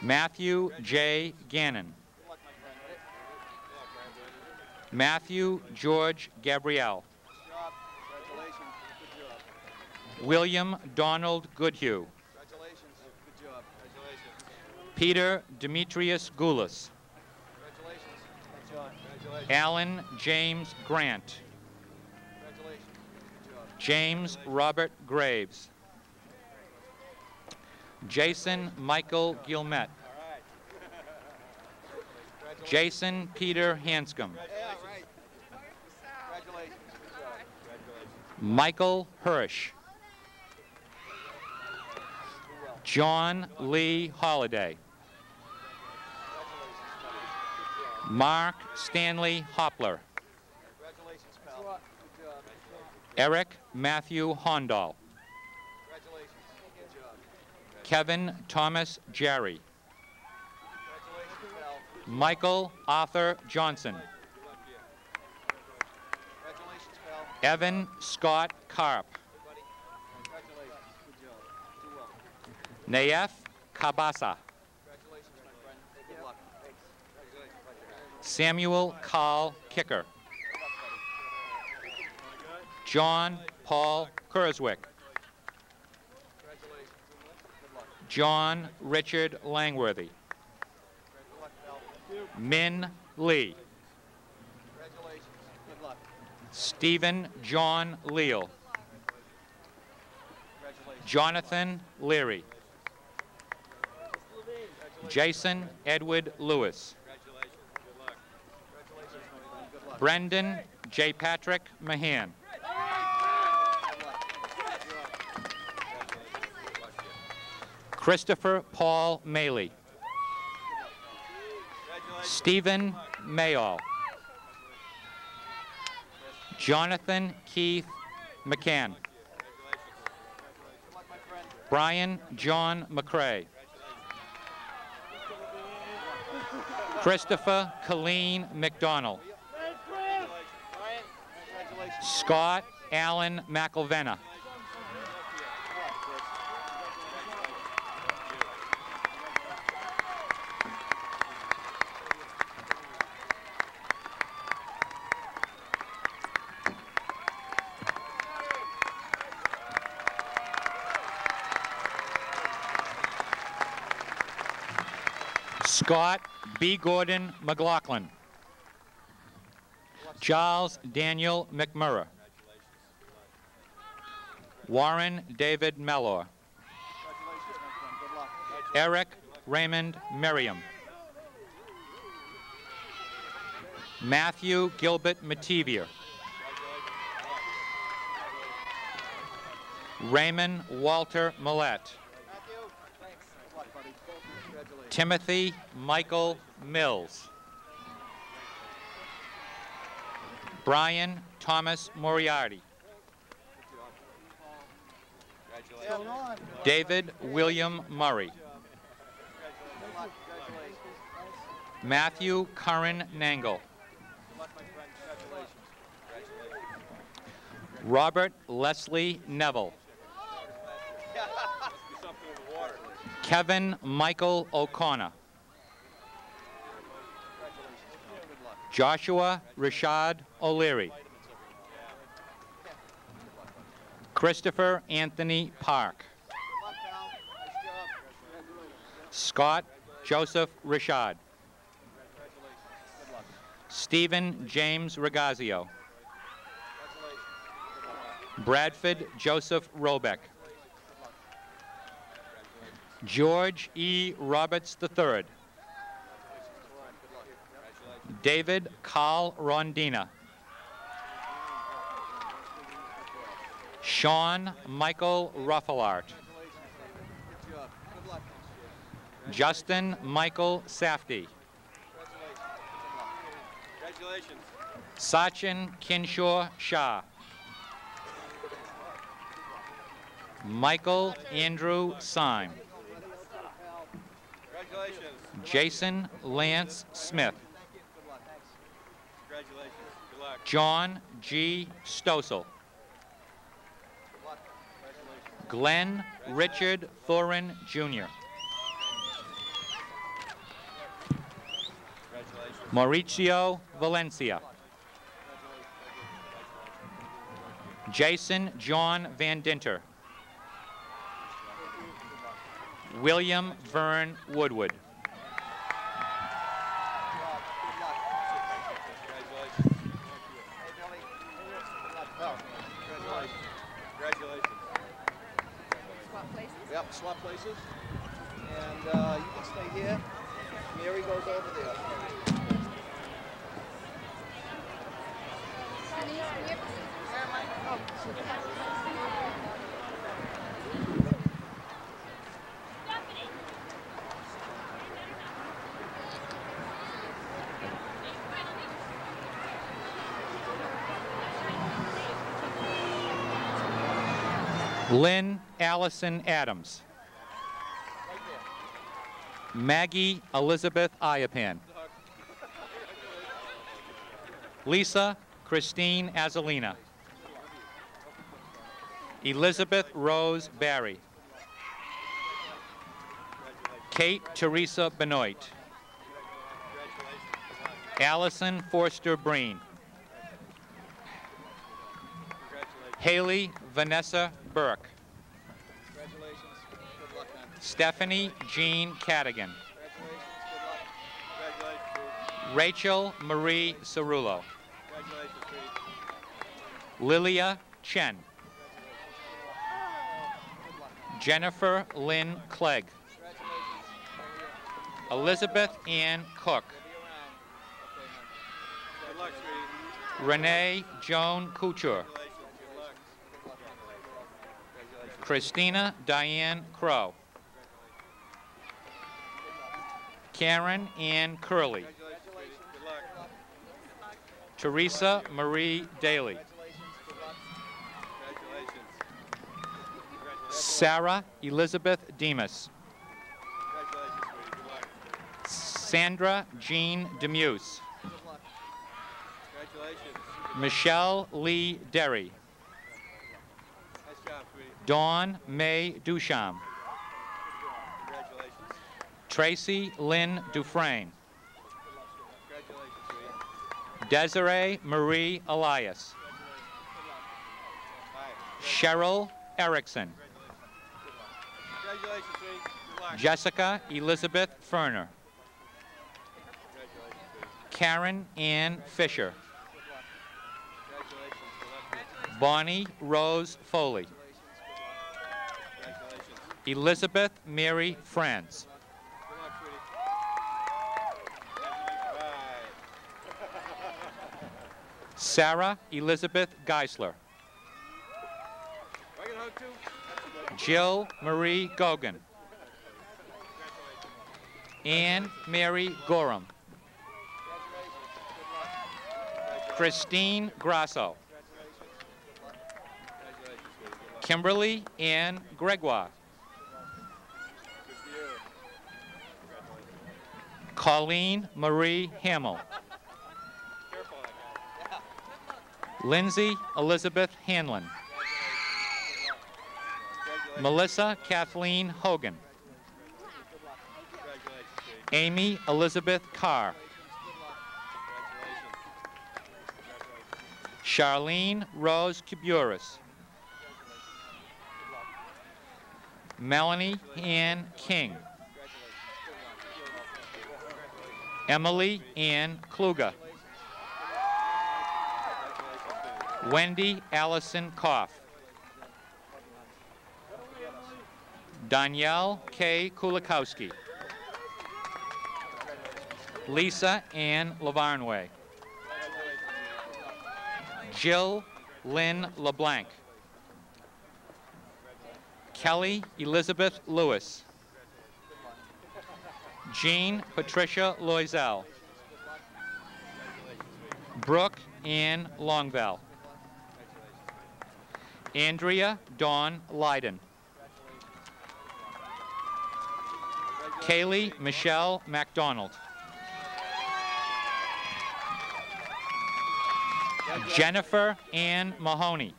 Matthew J. Gannon. Matthew George Gabrielle. William Donald Goodhue. Peter Demetrius Goulas. Alan James Grant. James Robert Graves. Jason Michael Gilmet. Jason Peter Hanscom. Michael Hirsch. John Lee Holliday. Mark Stanley Hopler. Eric Matthew Hondal. Kevin Thomas Jarry. Michael Arthur Johnson. Evan Scott Karp. Naef Kabasa. Samuel Carl Kicker. John Paul Kurzwick. John Richard Langworthy. Min Lee. Stephen John Leal. Jonathan Leary. Jason Edward Lewis. Brendan J. Patrick Mahan. Christopher Paul Maley. Stephen Mayall. Jonathan Keith McCann. Brian John McCrae. Christopher Colleen McDonald. Scott Allen McElvenna. Scott B. Gordon McLaughlin. Charles Daniel McMurray. Warren David Mellor. Eric Raymond Merriam. Matthew Gilbert Mativier. Raymond Walter Millette. Timothy Michael Mills. Brian Thomas Moriarty. David William Murray. Matthew Curran Nangle. Robert Leslie Neville. Kevin Michael O'Connor. Joshua Rashad O'Leary. Christopher Anthony Park. Scott Joseph Rashad. Stephen James Regazio. Bradford Joseph Robeck. George E. Roberts III. David Carl Rondina. Sean Michael Ruffalart. Justin Michael Safdie. Sachin Kinshaw Shah. Michael Andrew Syme. Jason Lance Smith. John G. Stossel. Glenn Richard Thorin, Jr. Mauricio Valencia. Jason John Van Dinter. William Vern Woodward. Yep, swap places. And you can stay here. Mary goes over there. Lynn Allison Adams. Maggie Elizabeth Iapan. Lisa Christine Azalina. Elizabeth Rose Barry. Kate Teresa Benoit. Allison Forster Breen. Haley Vanessa Burke. Stephanie Jean Cadigan. Rachel Marie Cerullo. Lilia Chen. Jennifer Lynn Clegg. Elizabeth Ann Cook. Renee Joan Couture. Christina Diane Crow. Karen Ann Curley. Teresa Marie Daly. Sarah Elizabeth Demas. Sandra Jean Demuse. Michelle Lee Derry. Dawn May Dusham. Tracy Lynn Dufresne. Desiree Marie Elias. Cheryl Erickson. Jessica Elizabeth Ferner. Karen Ann Fisher. Bonnie Rose Foley. Elizabeth Mary France. Sarah Elizabeth Geisler. Jill Marie Gogan. Anne Mary Gorham. Christine Grasso. Kimberly Ann Gregoire. Colleen Marie Hamill. Lindsay Elizabeth Hanlon. Melissa Kathleen Hogan. Amy Elizabeth Carr. Charlene Rose Kuburis. Melanie Ann King. Emily Ann Kluger. Wendy Allison Koff. Danielle K. Kulikowski. Lisa Ann Lavarnway. Jill Lynn LeBlanc. Kelly Elizabeth Lewis. Jean Patricia Loisel. Brooke Ann Longvell. Andrea Dawn Leiden. Kaylee Michelle MacDonald. Jennifer Ann Mahoney.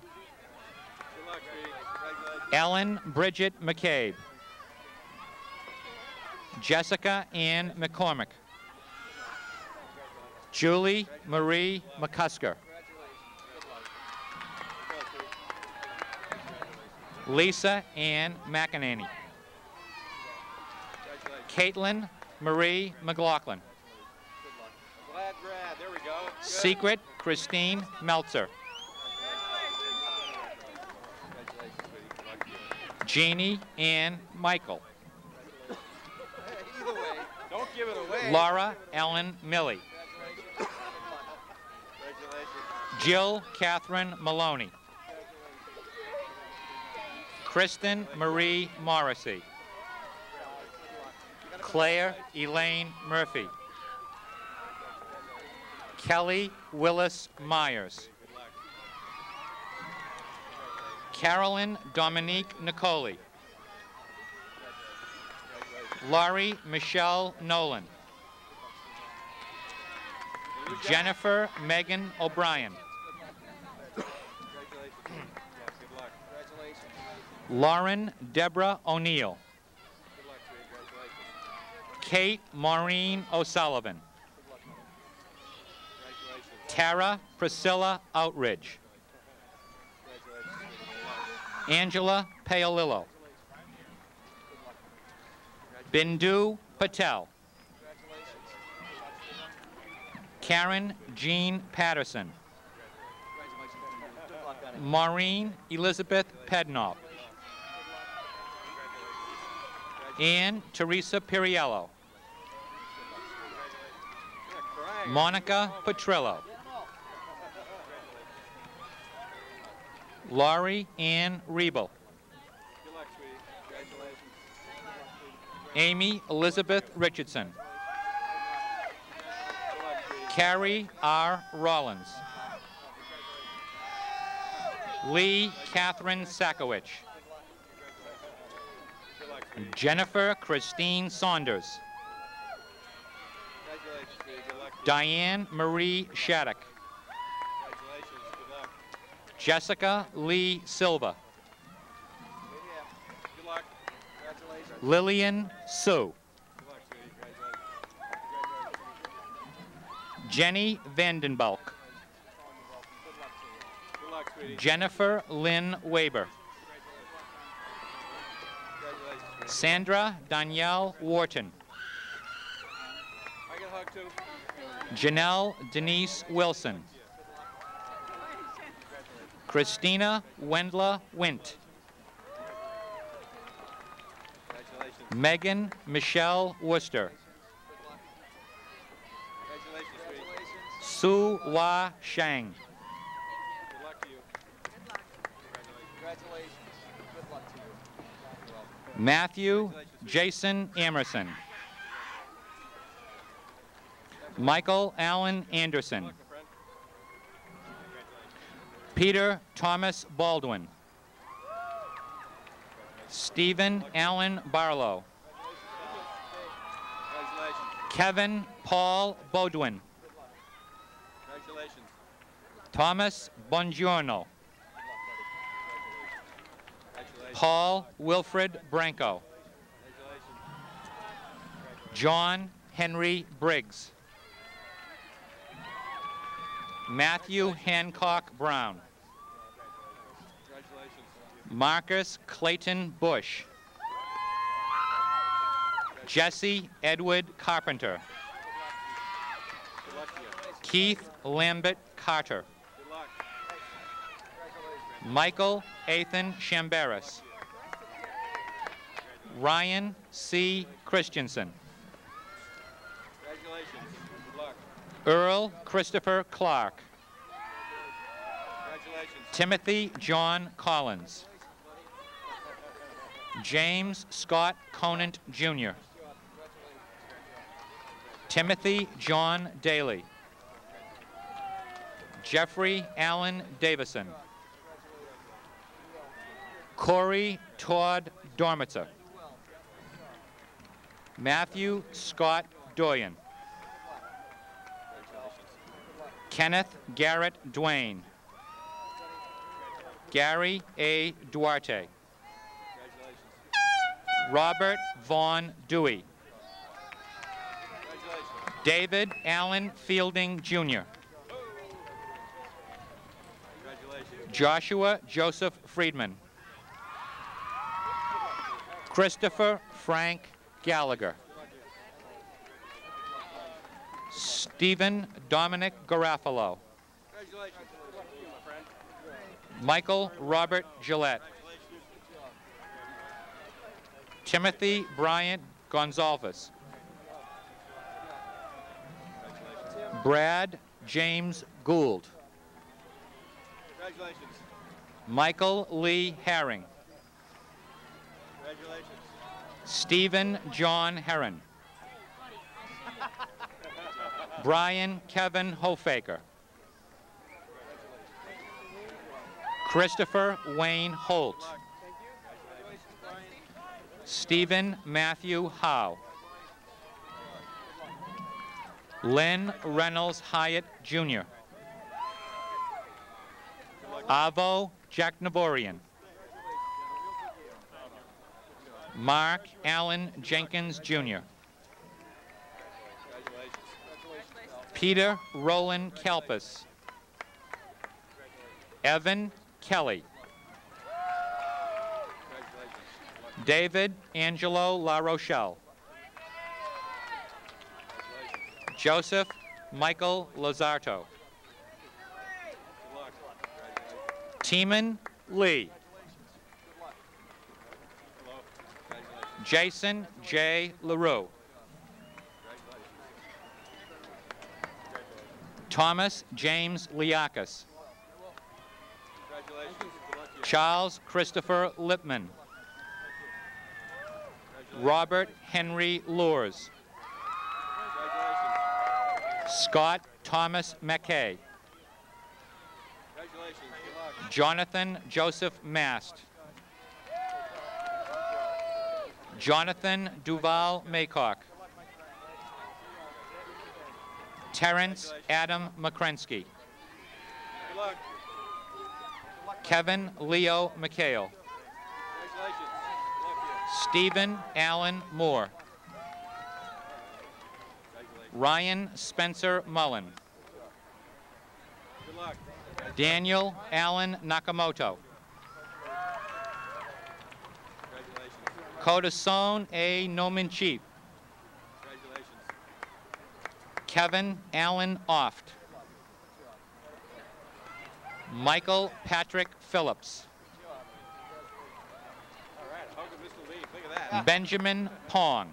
Ellen Bridget McCabe. Jessica Ann McCormick. Julie Marie McCusker. Lisa Ann McEnany. Caitlin Marie McLaughlin. Secret Christine Meltzer. Jeannie Ann Michael. Don't give it away. Laura Ellen Milley. Jill Catherine Maloney. Kristen Marie Morrissey. Claire Elaine Murphy. Kelly Willis Myers. Carolyn Dominique Nicoli. Laurie Michelle Nolan. Jennifer Megan O'Brien. Lauren Deborah O'Neill. Kate Maureen O'Sullivan. Tara Priscilla Outridge. Angela Paolillo. Bindu Patel. Karen Jean Patterson. Maureen Elizabeth Pednall. Ann Teresa Piriello. Monica Petrillo. Laurie Ann Riebel. Amy Elizabeth Richardson. Carrie R. Rollins. Lee Catherine Sakowicz. Jennifer Christine Saunders. Diane Marie Shattuck. Jessica Lee Silva. Lillian Sue. Jenny Vandenbalk. Jennifer Lynn Weber. Sandra Danielle Wharton. Janelle Denise Wilson. Christina Wendla Wint. Megan Michelle Worcester. Su Hua Shang. Matthew Jason Emerson. Michael Allen Anderson. Peter Thomas Baldwin. Stephen Allen Barlow. Kevin Paul Bodwin. Thomas Bongiorno. Paul Wilfred Branco. John Henry Briggs. Matthew Hancock Brown. Marcus Clayton Bush. Jesse Edward Carpenter. Keith Lambert Carter. Michael Ethan Chamberis. Ryan C. Christensen. Earl Christopher Clark. Timothy John Collins. James Scott Conant, Jr. Timothy John Daly. Jeffrey Allen Davison. Corey Todd Dormitzer. Matthew Scott Doyen. Kenneth Garrett Duane. Gary A. Duarte. Robert Vaughn Dewey. David Allen Fielding, Jr. Joshua Joseph Friedman. Christopher Frank Gallagher. Stephen Dominic Garofalo. Michael Robert Gillette. Timothy Bryant Gonzalez. Brad James Gould. Michael Lee Herring. Stephen John Herron. Brian Kevin Hofaker. Christopher Wayne Holt. Stephen Matthew Howe. Lynn Reynolds Hyatt, Jr. Avo Jacknavorian. Mark Allen Jenkins, Jr. Peter Roland Kalpis. Evan Kelly. David Angelo La Rochelle. Joseph Michael Lazarto. Teeman Lee. Jason J. LaRue. Thomas James Liakis. Charles Christopher Lipman. Robert Henry Lours. Scott Thomas McKay. Jonathan Joseph Mast. Jonathan Duval Maycock. Terrence Adam McCrensky. Kevin Leo McHale. Stephen Allen Moore. Ryan Spencer Mullen. Daniel Allen Nakamoto. Codason A. Noman Chief. Kevin Allen Oft. Michael Patrick Phillips. Benjamin Pong.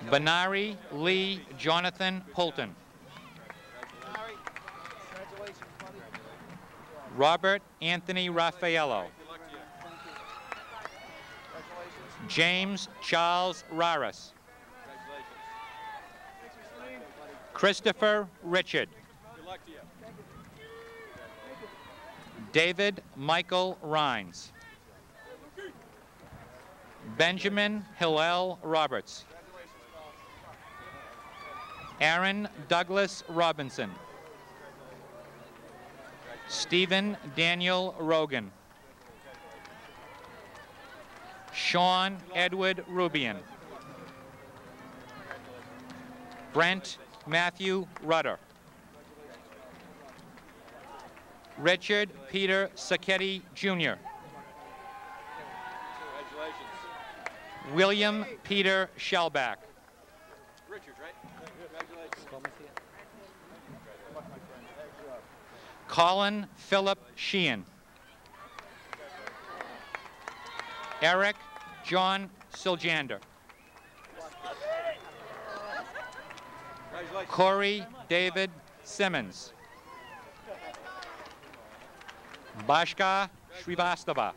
Benari Lee Jonathan Poulton. Robert Anthony Raffaello. James Charles Raris. Christopher Richard. David Michael Rhines. Benjamin Hillel Roberts. Aaron Douglas Robinson. Stephen Daniel Rogan. Sean Edward Rubian. Brent Matthew Rudder. Richard Peter Sacchetti, Jr. William Peter Shellback. Colin Philip Sheehan. Eric John Siljander. Corey David Simmons. Bhaskar Srivastava.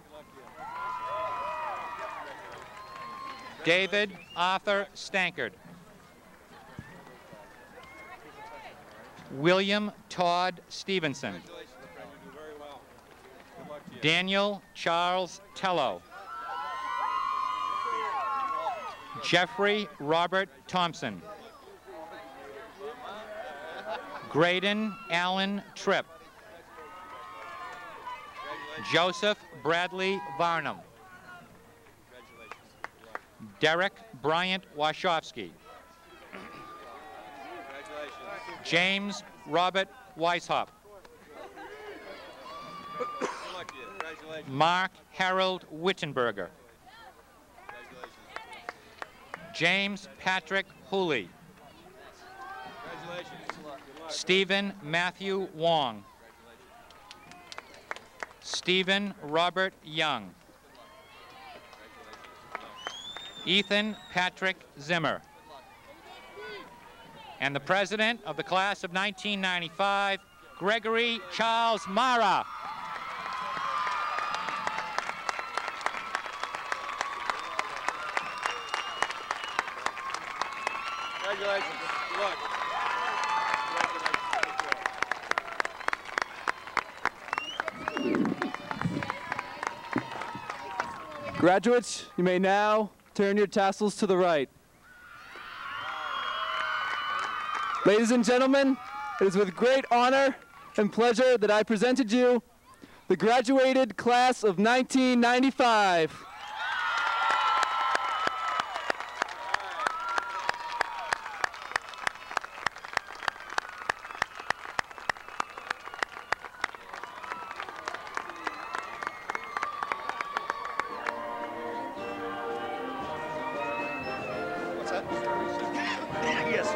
David Arthur Stankard. William Todd Stevenson. Daniel Charles Tello. Jeffrey Robert Thompson. Graydon Allen Tripp. Joseph Bradley Varnum. Derek Bryant Wachowski. James Robert Weishaupt. Mark Harold Wittenberger. James Patrick Hooley. Stephen Matthew Wong. Stephen Robert Young. Ethan Patrick Zimmer. And the president of the class of 1995, Gregory Charles Mara. Congratulations. Good luck. Graduates, you may now turn your tassels to the right. Ladies and gentlemen, it is with great honor and pleasure that I presented you the graduated class of 1995. What's that? Yes.